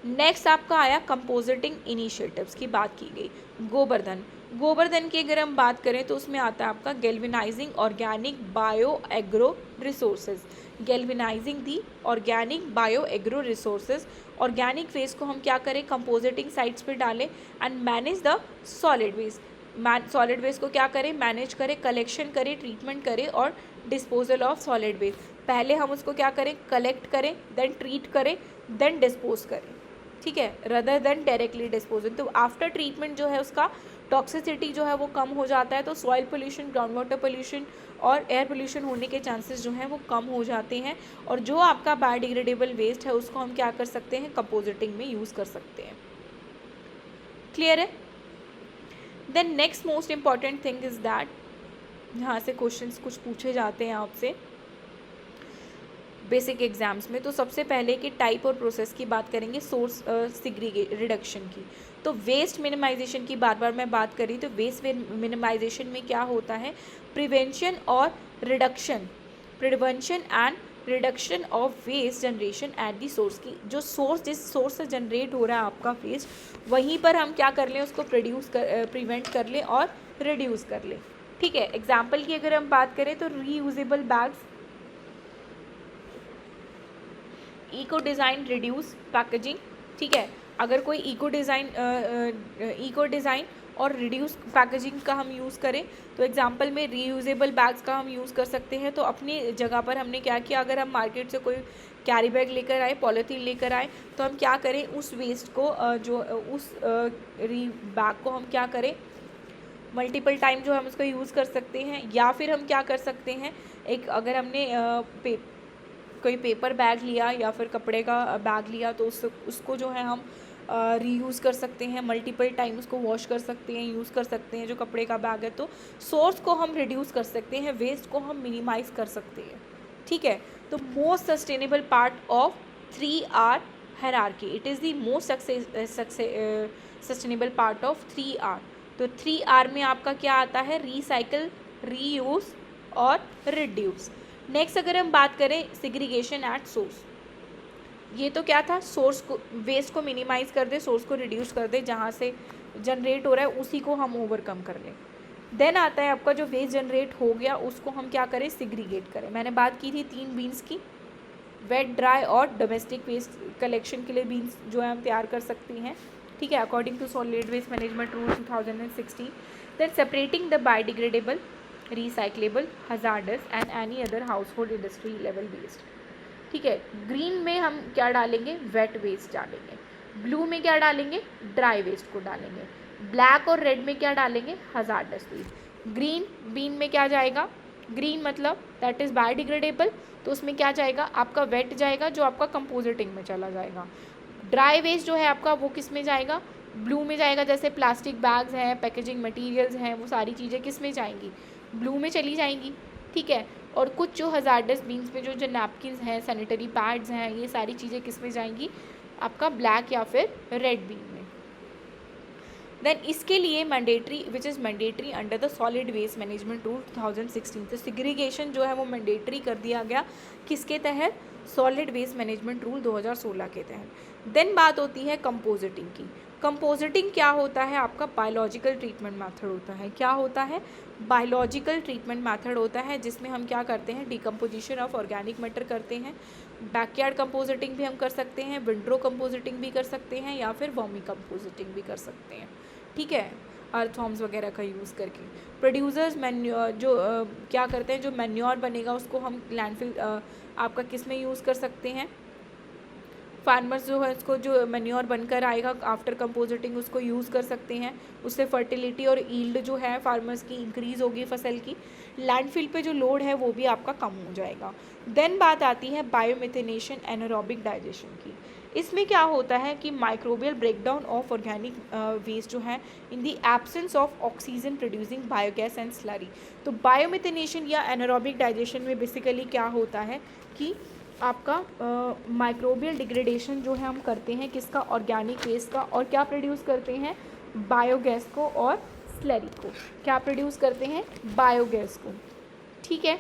नेक्स्ट आपका आया कंपोजिटिंग इनिशिएटिव्स की बात की गई। गोवर्धन की अगर हम बात करें तो उसमें आता है आपका galvanizing organic bio agro resources, galvanizing the organic bio agro resources. Organic waste को हम क्या करें, कंपोजिटिंग साइट्स पे डालें and manage the solid waste. Solid waste को क्या करें, मैनेज करें, कलेक्शन करें, ट्रीटमेंट करें और डिस्पोजल ऑफ सॉलिड वेस्ट। पहले हम उसको क्या करें, कलेक्ट करें, देन ट्रीट करें, देन डिस्पोज करें, ठीक है, रदर देन डायरेक्टली डिस्पोजल। तो आफ्टर ट्रीटमेंट जो है उसका टॉक्सिसिटी जो है वो कम हो जाता है, तो soil pollution, ground water pollution और एयर पोल्यूशन होने के चांसेस जो हैं वो कम हो जाते हैं। और जो आपका बायोडिग्रेडेबल वेस्ट है उसको हम क्या कर सकते हैं, कंपोजिटिंग में यूज़ कर सकते हैं। क्लियर है? Then next most important thing is that, यहाँ से क्वेश्चंस कुछ पूछे जाते हैं आपसे बेसिक एग्जाम्स में। तो सबसे पहले कि टाइप और प्रोसेस की बात करेंगे, सोर्स रिडक्शन की। तो वेस्ट मिनिमाइजेशन की बार बार मैं बात करी, तो वेस्ट मिनिमाइजेशन में क्या होता है, prevention and reduction of waste generation at the source की। जो सोर्स, जिस सोर्स से जनरेट हो रहा है आपका वेस्ट, वहीं पर हम क्या कर लें, उसको प्रिवेंट कर लें और रिड्यूस कर लें, ठीक है। एग्जाम्पल की अगर हम बात करें तो reusable bags, eco design reduce packaging, ठीक है। अगर कोई इको डिज़ाइन और रिड्यूस पैकेजिंग का हम यूज़ करें तो एग्जांपल में रीयूजेबल बैग्स का हम यूज़ कर सकते हैं। तो अपनी जगह पर हमने क्या किया, अगर हम मार्केट से कोई कैरी बैग लेकर आए, पॉलीथीन लेकर आए, तो हम क्या करें, उस वेस्ट को उस बैग को हम क्या करें, मल्टीपल टाइम जो हम उसको यूज़ कर सकते हैं। या फिर हम क्या कर सकते हैं, एक अगर हमने कोई पेपर बैग लिया या फिर कपड़े का बैग लिया, तो उसको जो है हम रीयूज़ कर सकते हैं, मल्टीपल टाइम उसको वॉश कर सकते हैं, यूज़ कर सकते हैं। जो कपड़े का बैग है, तो सोर्स को हम रिड्यूस कर सकते हैं, वेस्ट को हम मिनिमाइज़ कर सकते हैं, ठीक है। तो most sustainable part of 3R hierarchy, it is the most sustainable part of 3R। तो 3R में आपका क्या आता है, रीसाइकिल, रीयूज़ और रिड्यूस। नेक्स्ट अगर हम बात करें सेग्रीगेशन एट सोर्स, ये तो क्या था, सोर्स को, वेस्ट को मिनिमाइज़ कर दे, सोर्स को रिड्यूस कर दे, जहाँ से जनरेट हो रहा है उसी को हम ओवरकम कर लें। देन आता है आपका जो वेस्ट जनरेट हो गया उसको हम क्या करें, सेग्रीगेट करें। मैंने बात की थी 3 बीन्स की, वेट, ड्राई और डोमेस्टिक वेस्ट कलेक्शन के लिए बीन्स जो है हम तैयार कर सकती हैं, ठीक है, according to solid waste management rule 2016। Then separating the biodegradable, recyclable, hazardous and any other household industry level waste, ठीक है। ग्रीन में हम क्या डालेंगे, वेट वेस्ट डालेंगे, ब्लू में क्या डालेंगे, ड्राई वेस्ट को डालेंगे, ब्लैक और रेड में क्या डालेंगे, हजार्डस वेस्ट। ग्रीन बीन में क्या जाएगा, ग्रीन मतलब दैट इज़ बायोडिग्रेडेबल, तो उसमें क्या जाएगा, आपका वेट जाएगा जो आपका कंपोजिटिंग में चला जाएगा। ड्राई वेस्ट जो है आपका वो किस में जाएगा, ब्लू में जाएगा, जैसे प्लास्टिक बैग्स हैं, पैकेजिंग मटीरियल्स हैं, वो सारी चीज़ें किस में जाएंगी, ब्लू में चली जाएंगी, ठीक है। और कुछ जो हजार्डस बीन्स में जो नैपकिन्स हैं, सैनिटरी पैड्स हैं, ये सारी चीज़ें किस में जाएंगी, आपका ब्लैक या फिर रेड बीन में। देन इसके लिए mandatory, which is mandatory under the solid waste management rule 2016। तो सेग्रीगेशन जो है वो मैंडेटरी कर दिया गया, किसके तहत, सॉलिड वेस्ट मैनेजमेंट रूल 2016 के तहत। देन बात होती है कंपोजिटिंग की। कंपोजिटिंग क्या होता है, आपका बायोलॉजिकल ट्रीटमेंट मेथड होता है। क्या होता है, बायोलॉजिकल ट्रीटमेंट मेथड होता है, जिसमें हम क्या करते हैं, डिकम्पोजिशन ऑफ ऑर्गेनिक मैटर करते हैं। बैकयार्ड कंपोजिटिंग भी हम कर सकते हैं, विंड्रो कंपोजिटिंग भी कर सकते हैं, या फिर वर्मी कंपोजिटिंग भी कर सकते हैं, ठीक है। अर्थवॉर्म्स वगैरह का यूज़ करके। प्रोड्यूसर्स जो क्या करते हैं, जो मैन्योर बनेगा उसको हम लैंडफिल आपका किस में यूज़ कर सकते हैं, फार्मर्स जो है उसको जो मैन्योर बनकर आएगा आफ्टर कंपोजिटिंग उसको यूज़ कर सकते हैं, उससे फर्टिलिटी और ईल्ड जो है फार्मर्स की इंक्रीज़ होगी फसल की, लैंडफिल पे जो लोड है वो भी आपका कम हो जाएगा। देन बात आती है बायोमिथेनेशन एनारोबिक डाइजेशन की। इसमें क्या होता है कि microbial breakdown of organic waste जो है in the absence of oxygen producing biogas and slurry. तो बायोमिथेनेशन या एनारोबिक डाइजेशन में बेसिकली क्या होता है कि आपका माइक्रोबियल डिग्रेडेशन जो है हम करते हैं किसका, ऑर्गेनिक वेस्ट का, और क्या प्रोड्यूस करते हैं, बायोगैस को और स्लरी को। क्या प्रोड्यूस करते हैं, बायोगैस को, ठीक है,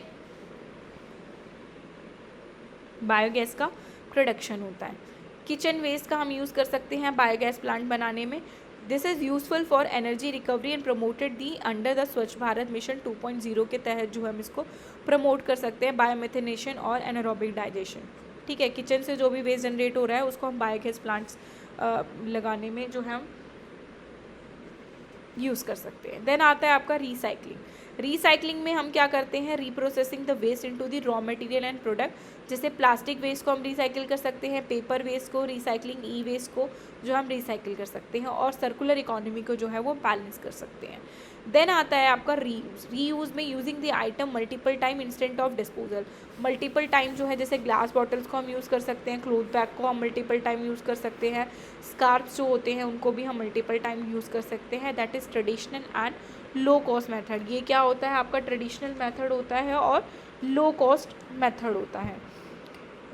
बायोगैस का प्रोडक्शन होता है। किचन वेस्ट का हम यूज़ कर सकते हैं बायोगैस प्लांट बनाने में। This is useful for energy recovery and promoted the under the स्वच्छ भारत मिशन 2.0 के तहत जो हम इसको प्रमोट कर सकते हैं, बायोमिथेनेशन और एनारोबिक डाइजेशन, ठीक है। किचन से जो भी वेस्ट जनरेट हो रहा है उसको हम बायोगैस प्लांट्स लगाने में जो है हम यूज़ कर सकते हैं। देन आता है आपका रीसाइक्लिंग। रीसाइक्लिंग में हम क्या करते हैं, reprocessing the waste into the raw material and product. जैसे प्लास्टिक वेस्ट को हम रिसाइकिल कर सकते हैं, पेपर वेस्ट को रिसाइक्लिंग, ई वेस्ट को जो हम रिसाइकिल कर सकते हैं, और सर्कुलर इकोनॉमी को जो है वो बैलेंस कर सकते हैं। देन आता है आपका रीयूज़। रीयूज़ में using the item multiple time instant of disposal. Multiple time जो है, जैसे ग्लास बॉटल्स को हम यूज़ कर सकते हैं, क्लोथ बैग को हम मल्टीपल टाइम यूज़ कर सकते हैं, स्कार्फ्स जो होते हैं उनको भी हम मल्टीपल टाइम यूज़ कर सकते हैं। That is traditional and low cost method. ये क्या होता है, आपका ट्रेडिशनल मेथड होता है और लो कॉस्ट मेथड होता है।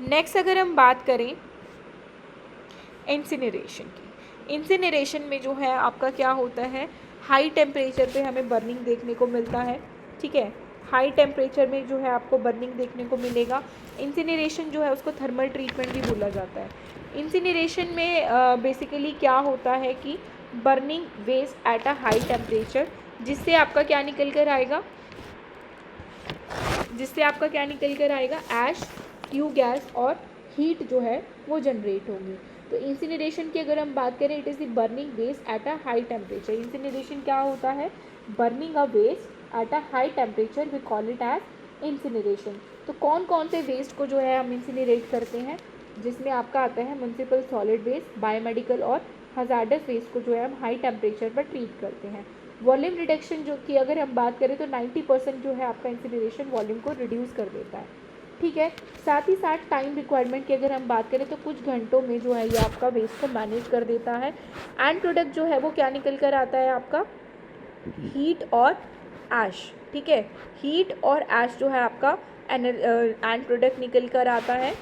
नेक्स्ट अगर हम बात करें इंसिनरेशन की, इंसिनरेशन में जो है आपका क्या होता है, हाई टेम्परेचर पे हमें बर्निंग देखने को मिलता है, ठीक है। हाई टेम्परेचर में जो है आपको बर्निंग देखने को मिलेगा। इंसिनरेशन जो है उसको थर्मल ट्रीटमेंट भी बोला जाता है। इंसिनरेशन में बेसिकली क्या होता है कि burning waste at a high temperature, जिससे आपका क्या निकल कर आएगा, ऐश, ट्यूब गैस और हीट जो है वो जनरेट होगी। तो इंसिनरेशन की अगर हम बात करें, it is the burning waste at a high temperature. Incineration क्या होता है, burning a waste at a high temperature, we call it as incineration. तो कौन कौन से वेस्ट को जो है हम इंसिनरेट करते हैं, जिसमें आपका आता है म्युनिसिपल सॉलिड वेस्ट, बायोमेडिकल और हजार्डस वेस्ट को जो है हम हाई टेम्परेचर पर ट्रीट करते हैं। वॉल्यूम रिडक्शन जो की अगर हम बात करें तो 90% जो है आपका इंसिनरेशन वॉल्यूम को रिड्यूस कर देता है, ठीक है। साथ ही साथ टाइम रिक्वायरमेंट की अगर हम बात करें तो कुछ घंटों में जो है ये आपका वेस्ट को मैनेज कर देता है। एंड प्रोडक्ट जो है वो क्या निकल कर आता है, आपका हीट और ऐश, ठीक है। हीट और ऐश जो है आपका एंड प्रोडक्ट निकल कर आता है।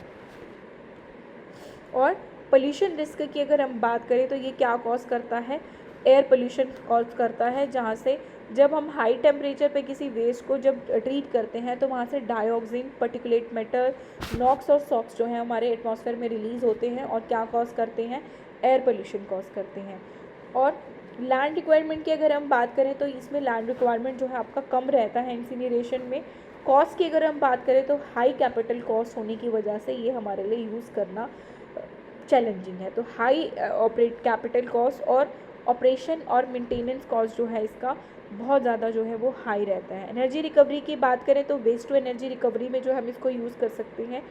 और पोल्यूशन रिस्क की अगर हम बात करें तो ये क्या कॉज करता है, एयर पोल्यूशन कॉज करता है, जहाँ से जब हम हाई टेम्परेचर पे किसी वेस्ट को जब ट्रीट करते हैं तो वहाँ से डाइऑक्सिन, पर्टिकुलेट मैटर, नॉक्स और सॉक्स जो है हमारे एटमॉस्फेयर में रिलीज़ होते हैं और क्या कॉज करते हैं, एयर पोल्यूशन कॉज करते हैं। और लैंड रिक्वायरमेंट की अगर हम बात करें तो इसमें लैंड रिक्वायरमेंट जो है आपका कम रहता है इंसिनरेशन में। कॉस्ट की अगर हम बात करें तो हाई कैपिटल कॉस्ट होने की वजह से ये हमारे लिए यूज़ करना चैलेंजिंग है। तो हाई ऑपरेट कैपिटल कॉस्ट और ऑपरेशन और मेंटेनेंस कॉस्ट जो है इसका बहुत ज़्यादा जो है वो हाई रहता है। एनर्जी रिकवरी की बात करें तो वेस्ट टू एनर्जी रिकवरी में जो हम इसको यूज़ कर सकते हैं।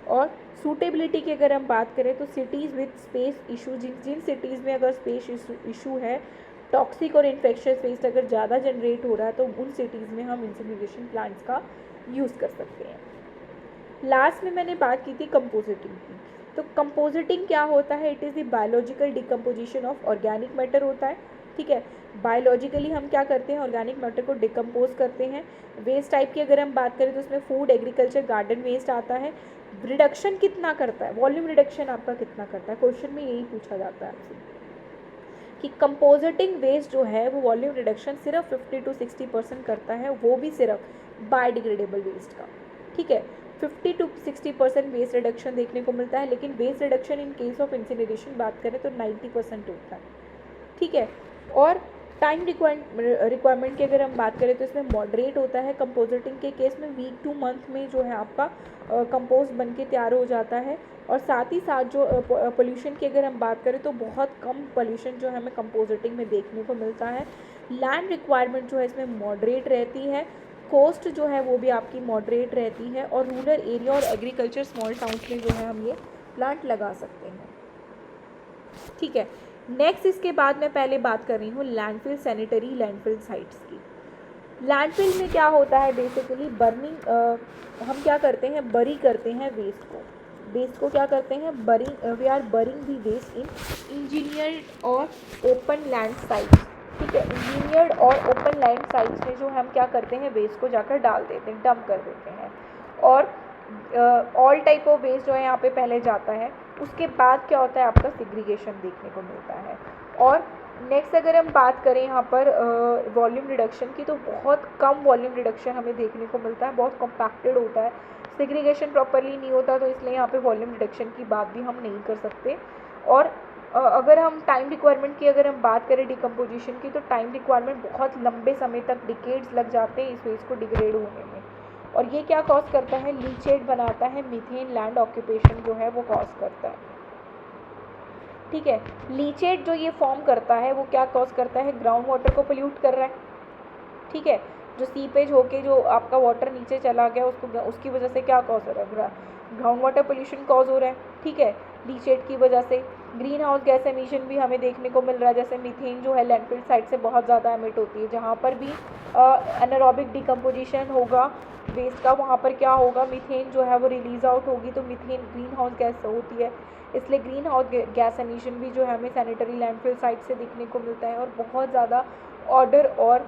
और सूटेबिलिटी की अगर हम बात करें तो सिटीज़ विद स्पेस इशू, जिन सिटीज़ में अगर स्पेस इशू है, टॉक्सिक और इन्फेक्शियस वेस्ट अगर ज़्यादा जनरेट हो रहा है तो उन सिटीज़ में हम इंसिनरेशन प्लांट्स का यूज़ कर सकते हैं। लास्ट में मैंने बात की थी कंपोजिटिंग की। तो कंपोजिटिंग क्या होता है, it is the biological decomposition of organic matter होता है, ठीक है। बायोलॉजिकली हम क्या करते हैं, ऑर्गेनिक मैटर को डिकम्पोज करते हैं। वेस्ट टाइप की अगर हम बात करें तो उसमें फूड, एग्रीकल्चर, गार्डन वेस्ट आता है। रिडक्शन कितना करता है, वॉल्यूम रिडक्शन आपका कितना करता है, क्वेश्चन में यही पूछा जाता है आपसे कि कंपोजिटिंग वेस्ट जो है वो वॉल्यूम रिडक्शन सिर्फ 50 to 60% करता है, वो भी सिर्फ बायोडिग्रेडेबल वेस्ट का, ठीक है। 50 to 60% वेस्ट रिडक्शन देखने को मिलता है, लेकिन waste reduction in case of incineration बात करें तो 90% होता है, ठीक है। और टाइम रिक्वायरमेंट की अगर हम बात करें तो इसमें मॉडरेट होता है। कंपोजिटिंग के केस में वीक टू मंथ में जो है आपका कंपोस्ट बन के तैयार हो जाता है। और साथ ही साथ जो पोल्यूशन की अगर हम बात करें तो बहुत कम पोल्यूशन जो हमें कंपोजिटिंग में देखने को मिलता है। लैंड रिक्वायरमेंट जो है इसमें मॉडरेट रहती है, कोस्ट जो है वो भी आपकी मॉडरेट रहती है, और रूरल एरिया और एग्रीकल्चर स्मॉल टाउन्स में जो है हम ये प्लांट लगा सकते हैं। ठीक है, नेक्स्ट इसके बाद मैं पहले बात कर रही हूँ लैंडफिल, सैनिटरी लैंडफिल साइट्स की। लैंडफिल में क्या होता है, बेसिकली बर्निंग, हम क्या करते हैं, बरी करते हैं वेस्ट को क्या करते हैं, burying, we are burying the waste in engineered और ओपन लैंड साइट्स। ठीक है, इंजीनियर्ड और ओपन लैंड साइट्स में जो हम क्या करते हैं, वेस्ट को जाकर डाल देते हैं, डंप कर देते हैं, और ऑल टाइप ऑफ वेस्ट जो है यहाँ पे पहले जाता है। उसके बाद क्या होता है, आपका सिग्रीगेशन देखने को मिलता है। और नेक्स्ट अगर हम बात करें यहाँ पर वॉल्यूम रिडक्शन की, तो बहुत कम वॉल्यूम रिडक्शन हमें देखने को मिलता है, बहुत कॉम्पैक्टेड होता है, सिग्रीगेशन प्रॉपरली नहीं होता, तो इसलिए यहाँ पे वॉल्यूम रिडक्शन की बात भी हम नहीं कर सकते। और अगर हम टाइम रिक्वायरमेंट की अगर हम बात करें डिकम्पोजिशन की, तो टाइम रिक्वायरमेंट बहुत लंबे समय तक डिकेड्स लग जाते हैं इस वेस्ट को डिग्रेड होने में, और ये क्या कॉज करता है, लीचेट बनाता है, मीथेन लैंड ऑक्यूपेशन जो है वो कॉज करता है। ठीक है, लीचेट जो ये फॉर्म करता है वो क्या कॉज करता है, ग्राउंड वाटर को पोल्यूट कर रहा है। ठीक है, जो सीपेज होके जो आपका वाटर नीचे चला गया उसकी वजह से क्या कॉज हो रहा है, ग्राउंड वाटर पोल्यूशन कॉज हो रहा है। ठीक है, लीचेट की वजह से ग्रीन हाउस गैस एमिशन भी हमें देखने को मिल रहा है, जैसे मीथेन जो है लैंडफिल साइट से बहुत ज़्यादा एमिट होती है, जहाँ पर भी एनारोबिक डिकम्पोजिशन होगा वेस्ट का, वहाँ पर क्या होगा, मीथेन जो है वो रिलीज आउट होगी, तो मीथेन ग्रीन हाउस गैस होती है, इसलिए ग्रीन हाउस गैस एमिशन भी जो है हमें सैनिटरी लैंडफिल साइट से देखने को मिलता है, और बहुत ज़्यादा ऑर्डर और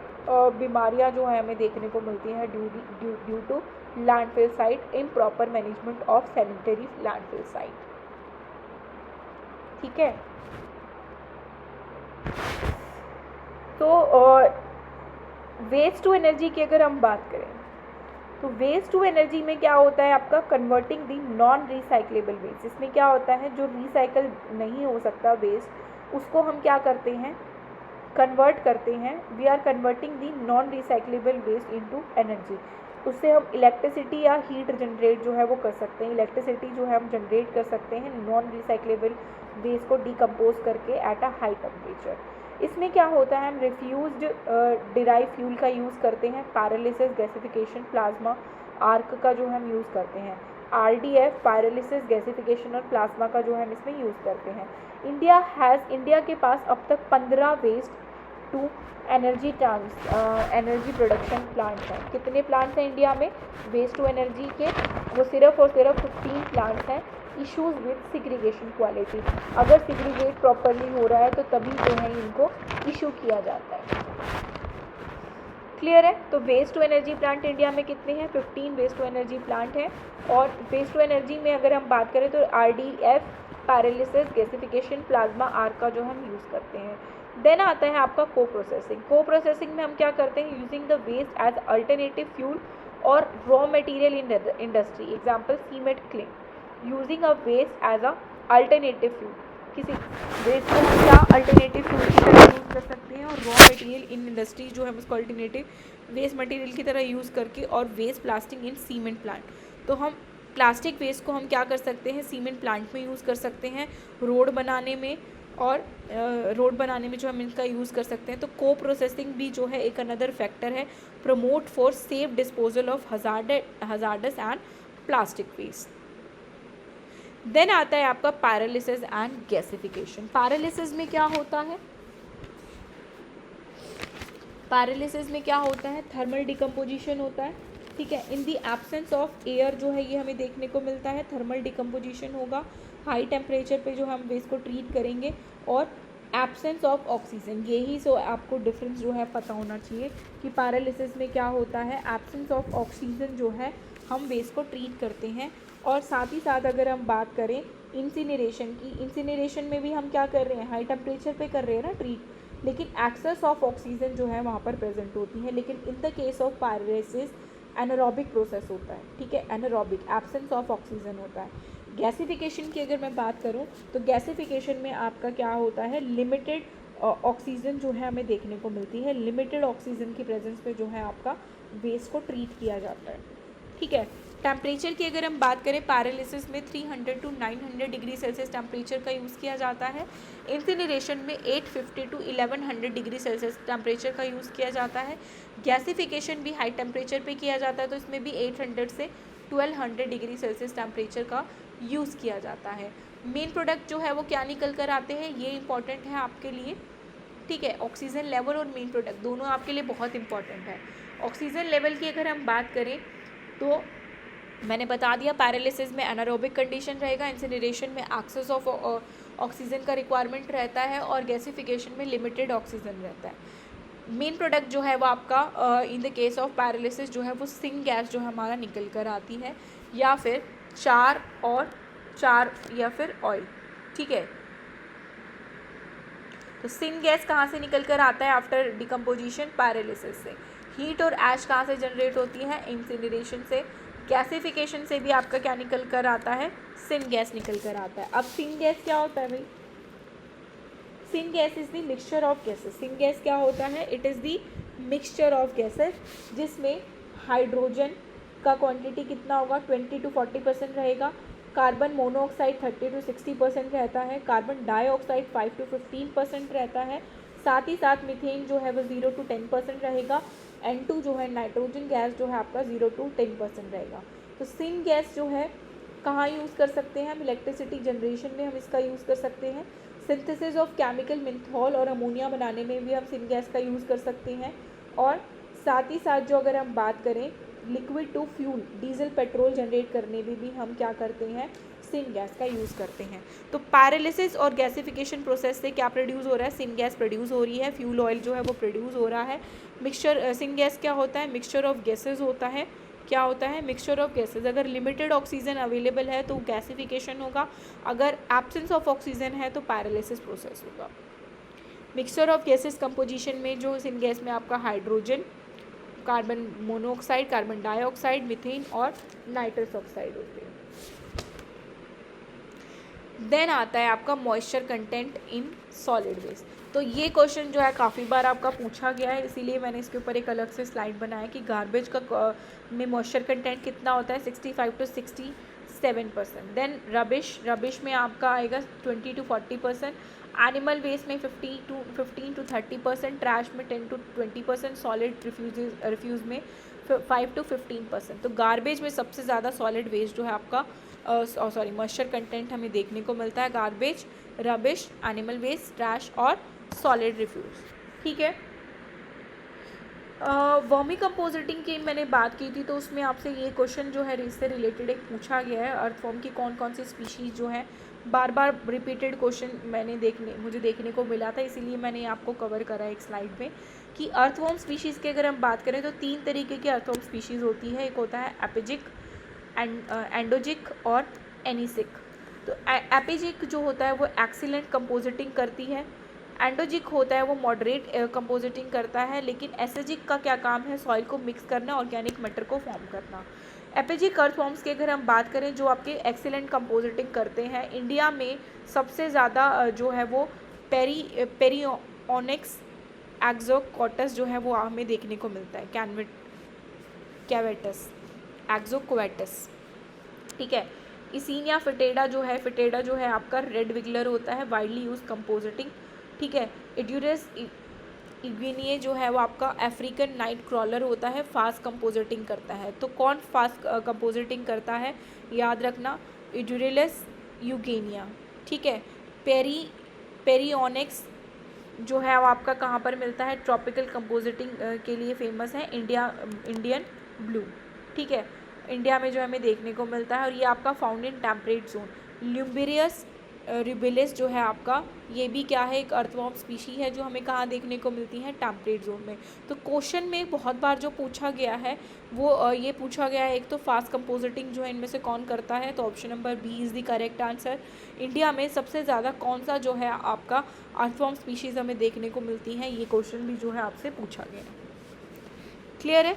बीमारियां जो है हमें देखने को मिलती हैं due to landfill site, improper management of sanitary landfill site. ठीक है, तो वेस्ट टू एनर्जी की अगर हम बात करें, तो वेस्ट टू एनर्जी में क्या होता है, आपका converting the non recyclable waste. इसमें क्या होता है, जो रिसाइकल नहीं हो सकता वेस्ट, उसको हम क्या करते हैं, कन्वर्ट करते हैं। We are converting the non recyclable waste into energy. उससे हम इलेक्ट्रिसिटी या हीट जनरेट जो है वो कर सकते हैं, इलेक्ट्रिसिटी जो है हम जनरेट कर सकते हैं नॉन रिसाइक्लेबल वेस्ट को डिकम्पोज करके एट अ हाई टेम्परेचर। इसमें क्या होता है, हम रिफ्यूज्ड डिराइव फ्यूल का यूज़ करते हैं, पैरालिसिस, गैसिफिकेशन, प्लाज्मा आर्क का जो हम यूज़ करते हैं, RDF, पैरालिसिस, गैसिफिकेशन और प्लाज्मा का जो हम इसमें यूज़ करते हैं। इंडिया के पास अब तक 15 waste to energy production plants हैं। कितने प्लांट्स हैं इंडिया में वेस्ट टू एनर्जी के, वो सिर्फ और सिर्फ 15 प्लांट्स हैं। इश्यूज विद सिग्रीगेशन क्वालिटी, अगर सिग्रीगेट प्रॉपरली हो रहा है तो तभी जो है इनको इशू किया जाता है। क्लियर है, तो waste to energy plant India में कितने हैं, 15 वेस्ट टू एनर्जी प्लांट हैं। और वेस्ट टू एनर्जी में अगर हम बात करें तो RDF, paralysis, gasification, plasma arc का जो हम यूज़ करते हैं। देन आता है आपका को प्रोसेसिंग में हम क्या करते हैं, using the waste as alternative fuel और raw material in industry, example cement, clay, using a waste as a alternative fuel. किसी वेस्ट को हम क्या अल्टरनेटिव फ्यूल की तरह यूज़ कर सकते हैं, और रॉ मटेरियल इन इंडस्ट्री जो है उसको अल्टरनेटिव वेस्ट मटेरियल की तरह यूज़ करके, और waste plastic in cement plant. तो हम प्लास्टिक वेस्ट को हम क्या कर सकते हैं, सीमेंट प्लांट में यूज़ कर सकते हैं, रोड बनाने में, और रोड बनाने में जो हम इनका यूज़ कर सकते हैं। तो को प्रोसेसिंग भी जो है एक अनदर फैक्टर है, promote for safe disposal of hazardous and plastic waste. Then आता है आपका पैरालिसिस एंड गैसिफिकेशन। पैरालिसिस में क्या होता है, पैरालिसिस में क्या होता है, थर्मल डिकम्पोजिशन होता है। ठीक है, इन दी एब्सेंस ऑफ एयर जो है ये हमें देखने को मिलता है, थर्मल डिकम्पोजिशन होगा, हाई टेम्परेचर पे जो हम वेस्ट को ट्रीट करेंगे, और एब्सेंस ऑफ ऑक्सीजन। यही सो आपको डिफरेंस जो है पता होना चाहिए कि पैरालिसिस में क्या होता है, एब्सेंस ऑफ ऑक्सीजन जो है हम वेस्ट को ट्रीट करते हैं। और साथ ही साथ अगर हम बात करें इंसिनरेशन की, इंसिनरेशन में भी हम क्या कर रहे हैं, हाई टेम्परेचर पे कर रहे हैं ना ट्रीट, लेकिन एक्सेस ऑफ ऑक्सीजन जो है वहाँ पर प्रेजेंट होती है। लेकिन in the case of paralysis anaerobic process होता है। ठीक है, एनारोबिक, एब्सेंस ऑफ ऑक्सीजन होता है। गैसिफिकेशन की अगर मैं बात करूं तो गैसिफिकेशन में आपका क्या होता है, लिमिटेड ऑक्सीजन जो है हमें देखने को मिलती है, लिमिटेड ऑक्सीजन की प्रेजेंस पे जो है आपका वेस्ट को ट्रीट किया जाता है। ठीक है, टेम्परेचर की अगर हम बात करें पैरालिसिस में 300 to 900 डिग्री सेल्सियस टेम्परेचर का यूज़ किया जाता है। इंसिनरेशन में 850 to 1100 डिग्री सेल्सियस टेम्परेचर का यूज़ किया जाता है। गैसिफिकेशन भी हाई टेम्परेचर पे किया जाता है, तो इसमें भी 800 से 1200 डिग्री सेल्सियस टेम्परेचर का यूज़ किया जाता है। मेन प्रोडक्ट जो है वो क्या निकल कर आते हैं, ये इंपॉर्टेंट है आपके लिए, ठीक है। ऑक्सीजन लेवल और मेन प्रोडक्ट दोनों आपके लिए बहुत इंपॉर्टेंट है। ऑक्सीजन लेवल की अगर हम बात करें तो मैंने बता दिया, पैरालिसिस में एनारोबिक कंडीशन रहेगा, इंसिनरेशन में एक्सेस ऑफ ऑक्सीजन का रिक्वायरमेंट रहता है और गैसिफिकेशन में लिमिटेड ऑक्सीजन रहता है। मेन प्रोडक्ट जो है वो आपका in the case of paralysis जो है वो सिंक गैस जो हमारा निकल कर आती है, या फिर चार या फिर ऑयल, ठीक है। तो सिंक गैस कहाँ से निकल कर आता है आफ्टर डिकम्पोजिशन, पैरालिसिस से। हीट और ऐश कहाँ से जनरेट होती है, इंसिनरेशन से। गैसिफिकेशन से भी आपका क्या निकल कर आता है, सिंक गैस निकल कर आता है। अब सिंक गैस क्या होता है भाई, syngas is the mixture of gases. Syngas क्या होता है, it is the mixture of gases, जिसमें हाइड्रोजन का क्वांटिटी कितना होगा, 20 to 40% रहेगा। कार्बन मोनोऑक्साइड 30 to 60% रहता है। कार्बन डाइऑक्साइड 5 to 15% रहता है। साथ ही साथ मीथेन जो है वो 0 to 10% रहेगा। N2 जो है नाइट्रोजन गैस जो है आपका 0 to 10% रहेगा। तो सिंक गैस जो है कहाँ यूज़ कर सकते हैं हम, इलेक्ट्रिसिटी जनरेशन में हम इसका यूज़ कर सकते हैं। सिंथेसिस ऑफ केमिकल मिंथॉल और अमोनिया बनाने में भी हम सिंक गैस का यूज़ कर सकते हैं। और साथ ही साथ जो अगर हम बात करें liquid to fuel, diesel petrol generate करने में भी हम क्या करते हैं, सिंक गैस का यूज़ करते हैं। तो पैरालिसिस और गैसिफिकेशन प्रोसेस से क्या प्रोड्यूस हो रहा है, सिंक गैस प्रोड्यूस हो रही है, फ्यूल ऑयल जो है वो प्रोड्यूस हो रहा है। मिक्सचर, सिंक गैस क्या होता है, मिक्सचर ऑफ गैसेज होता है। क्या होता है, मिक्सचर ऑफ गैसेज। अगर लिमिटेड ऑक्सीजन अवेलेबल है तो गैसिफिकेशन होगा, अगर एब्सेंस ऑफ ऑक्सीजन है तो पैरालिसिस प्रोसेस होगा। मिक्सचर ऑफ गैसेस कंपोजिशन में जो सिंक गैस में आपका hydrogen, carbon monoxide, carbon dioxide, methane और नाइट्रस ऑक्साइड होते हैं। देन आता है आपका moisture content in solid waste. तो ये क्वेश्चन जो है काफ़ी बार आपका पूछा गया है, इसीलिए मैंने इसके ऊपर एक अलग से स्लाइड बनाया कि गार्बेज का में मॉइस्चर कंटेंट कितना होता है, 65 to 67%। देन रबिश में आपका आएगा 20 to 40%। एनिमल वेस्ट में 15 to 30%। ट्रैश में 10 to 20%। सॉलिड रिफ्यूज़ में 5 to 15%। तो गार्बेज में सबसे ज़्यादा सॉलिड वेस्ट जो है आपका मॉइस्चर कंटेंट हमें देखने को मिलता है। Garbage, rubbish, animal waste, trash और सॉलिड रिफ्यूज़, ठीक है। वर्मी कंपोजिटिंग की मैंने बात की थी, तो उसमें आपसे ये क्वेश्चन जो है इससे रिलेटेड एक पूछा गया है, अर्थवॉर्म की कौन कौन सी स्पीशीज़ जो है, बार बार रिपीटेड क्वेश्चन मुझे देखने को मिला था, इसीलिए मैंने आपको कवर करा एक स्लाइड में कि अर्थवॉर्म स्पीशीज़ की अगर हम बात करें तो 3 तरीके की अर्थवॉर्म स्पीशीज़ होती है। एक होता है एपिजिक, एंडोजिक और एनिसिक। तो एपिजिक जो होता है वो एक्सीलेंट कंपोजिटिंग करती है। एंडोजिक होता है वो मॉडरेट कंपोजिटिंग करता है, लेकिन एसिजिक का क्या काम है, सॉइल को मिक्स करना, ऑर्गेनिक मैटर को फॉर्म करना। एपिजिक अर्थवॉर्म्स की अगर हम बात करें जो आपके एक्सीलेंट कंपोजिटिंग करते हैं, इंडिया में सबसे ज़्यादा जो है वो पेरियोनिक्स एक्सोकोटस जो है वो हमें देखने को मिलता है, कैवेटस, एक्सोकोवेटस, ठीक है। इसीनिया फिटेडा जो है आपका रेड विगलर होता है, वाइडली यूज कंपोजिटिंग, ठीक है। एड्यूरस इग्विनिये जो है वो आपका अफ्रीकन नाइट क्रॉलर होता है, फास्ट कंपोजिटिंग करता है। तो कौन फास्ट कंपोजिटिंग करता है, याद रखना, एड्यूरेलस यूगेनिया, ठीक है। पेरियोनिक्स जो है वो आपका कहाँ पर मिलता है, ट्रॉपिकल कंपोजिटिंग के लिए फेमस है, इंडियन ब्लू, ठीक है, इंडिया में जो हमें देखने को मिलता है, और ये आपका फाउंड इन टेम्परेट जोन। ल्यूम्बेरियस रिबिलिस जो है आपका, ये भी क्या है, एक अर्थवॉर्म स्पीशी है जो हमें कहाँ देखने को मिलती है, टेम्परेट जोन में। तो क्वेश्चन में बहुत बार जो पूछा गया है वो ये पूछा गया है, एक तो फास्ट कंपोजिटिंग जो है इनमें से कौन करता है, तो option number B is the correct answer. India में सबसे ज़्यादा कौन सा जो है आपका अर्थवॉर्म स्पीशीज़ हमें देखने को मिलती हैं, ये क्वेश्चन भी जो है आपसे पूछा गया है। क्लियर है।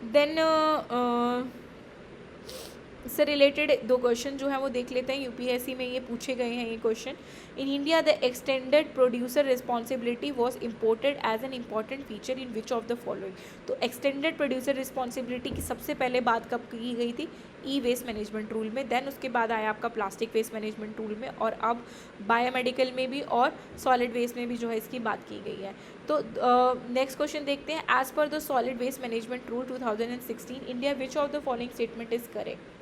देन इससे रिलेटेड 2 क्वेश्चन जो है वो देख लेते हैं, यूपीएससी में ये पूछे गए हैं ये question. In India the extended producer responsibility was imported as an important feature in which of the following. तो एक्सटेंडेड प्रोड्यूसर रिस्पॉन्सिबिलिटी की सबसे पहले बात कब की गई थी? ई वेस्ट मैनेजमेंट रूल में। देन उसके बाद आया आपका प्लास्टिक वेस्ट मैनेजमेंट रूल में, और अब बायोमेडिकल में भी और सॉलिड वेस्ट में भी जो है इसकी बात की गई है। तो नेक्स्ट क्वेश्चन देखते हैं। As per the solid waste management rule 2016 India which of the following statement is correct?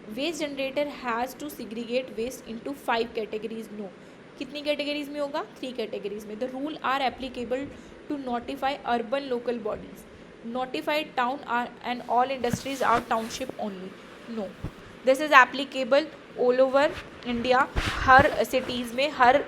Waste generator has to segregate waste into 5 categories. No. कितनी कैटेगरीज में होगा? 3 कैटेगरीज में। The rule are applicable to notify urban local bodies, notified town are and all industries are township only. No, this is applicable all over India. हर cities में, हर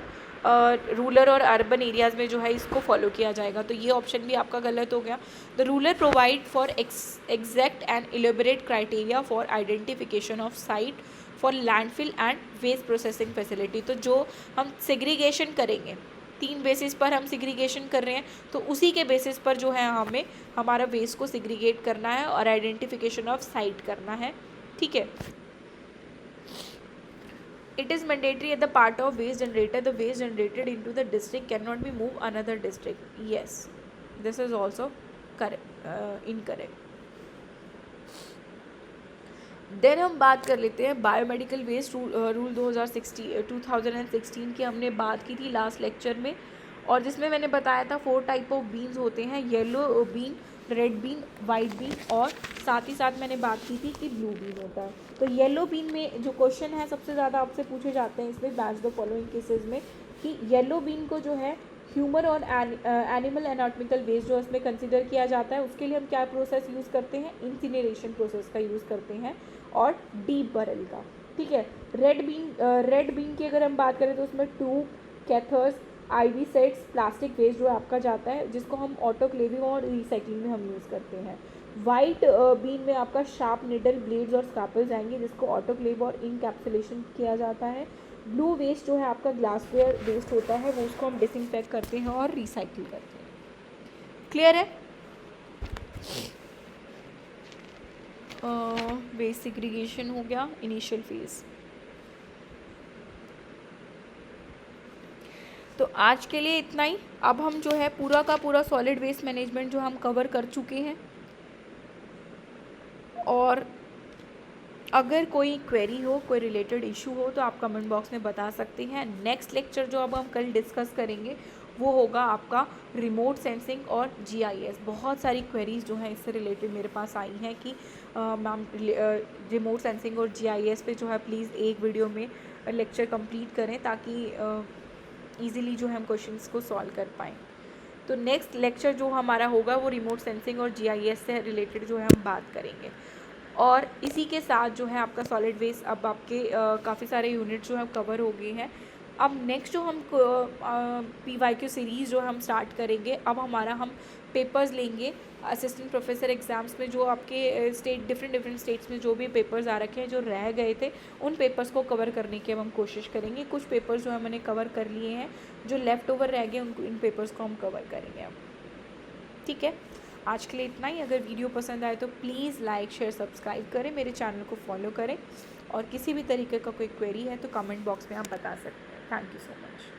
rural और urban areas में जो है इसको फॉलो किया जाएगा। तो ये ऑप्शन भी आपका गलत हो गया। The ruler provide for exact and elaborate criteria for identification of site for landfill and waste processing facility. तो जो हम सेग्रीगेशन करेंगे, 3 बेसिस पर हम सेग्रीगेशन कर रहे हैं, तो उसी के बेसिस पर जो है हमें हमारा वेस्ट को सेग्रीगेट करना है और आइडेंटिफिकेशन ऑफ साइट करना है। ठीक है। It is mandatory at the part of waste generator. The waste generated into the district cannot be moved another district. Yes, this is also correct, incorrect. Then हम बात कर लेते हैं बायोमेडिकल वेस्ट रूल 2016 की हमने बात की थी लास्ट लेक्चर में, और जिसमें मैंने बताया था 4 टाइप ऑफ बीन्स होते हैं, yellow bean, red bean, white bean, और साथ ही साथ मैंने बात की थी कि ब्लू बीन होता है। तो येलो बीन में जो क्वेश्चन है सबसे ज़्यादा आपसे पूछे जाते हैं इसमें मैच द फॉलोइंग केसेस में, कि येलो बीन को जो है ह्यूमन और एनिमल एनाटॉमिकल वेस्ट जो इसमें कंसिडर किया जाता है, उसके लिए हम क्या प्रोसेस यूज़ करते हैं? इंसिनरेशन प्रोसेस का यूज़ करते हैं, और डीप बरल का। ठीक है। रेड बीन की अगर हम बात करें तो उसमें tube, catheters, IV sets, plastic waste जो आपका जाता है, जिसको हम ऑटोक्लेविंग और रिसाइकलिंग में हम यूज़ करते हैं। वाइट बीन में आपका शार्प निडल, ब्लेड्स और स्क्रैपर्स आएंगे, जिसको ऑटोक्लेव और इनकैप्सुलेशन किया जाता है। ब्लू वेस्ट जो है आपका ग्लासवेयर वेस्ट होता है, वो उसको हम डिसइंफेक्ट करते हैं और रिसाइकिल करते हैं। क्लियर है? वेस्ट सेग्रीगेशन हो गया, इनिशियल फेज। तो आज के लिए इतना ही। अब हम जो है पूरा का पूरा सॉलिड वेस्ट मैनेजमेंट जो हम कवर कर चुके हैं, और अगर कोई क्वेरी हो, कोई रिलेटेड इशू हो, तो आप कमेंट बॉक्स में बता सकते हैं। नेक्स्ट लेक्चर जो अब हम कल डिस्कस करेंगे वो होगा आपका रिमोट सेंसिंग और जीआईएस। बहुत सारी क्वेरीज जो हैं इससे रिलेटेड मेरे पास आई हैं कि मैम रिमोट सेंसिंग और जीआईएस पे जो है प्लीज़ एक वीडियो में लेक्चर कंप्लीट करें, ताकि ईज़िली जो है हम क्वेश्चंस को सॉल्व कर पाएँ। तो नेक्स्ट लेक्चर जो हमारा होगा वो रिमोट सेंसिंग और जीआईएस से रिलेटेड जो है हम बात करेंगे। और इसी के साथ जो है आपका सॉलिड वेस्ट, अब आपके काफ़ी सारे यूनिट जो है कवर हो गए हैं। अब नेक्स्ट जो हम पीवाईक्यू सीरीज़ जो हम स्टार्ट करेंगे, अब हम पेपर्स लेंगे असिस्टेंट प्रोफेसर एग्ज़ाम्स में, जो आपके डिफरेंट स्टेट्स में जो भी पेपर्स आ रखे हैं, जो रह गए थे, उन पेपर्स को कवर करने की अब हम कोशिश करेंगे। कुछ पेपर्स जो हमने कवर कर लिए हैं, जो लेफ़्ट ओवर रह गए इन पेपर्स को हम कवर करेंगे अब। ठीक है। आज के लिए इतना ही। अगर वीडियो पसंद आए तो प्लीज़ लाइक, शेयर, सब्सक्राइब करें, मेरे चैनल को फॉलो करें, और किसी भी तरीके का कोई क्वेरी है तो कमेंट बॉक्स में आप बता सकते हैं। Thank you so much.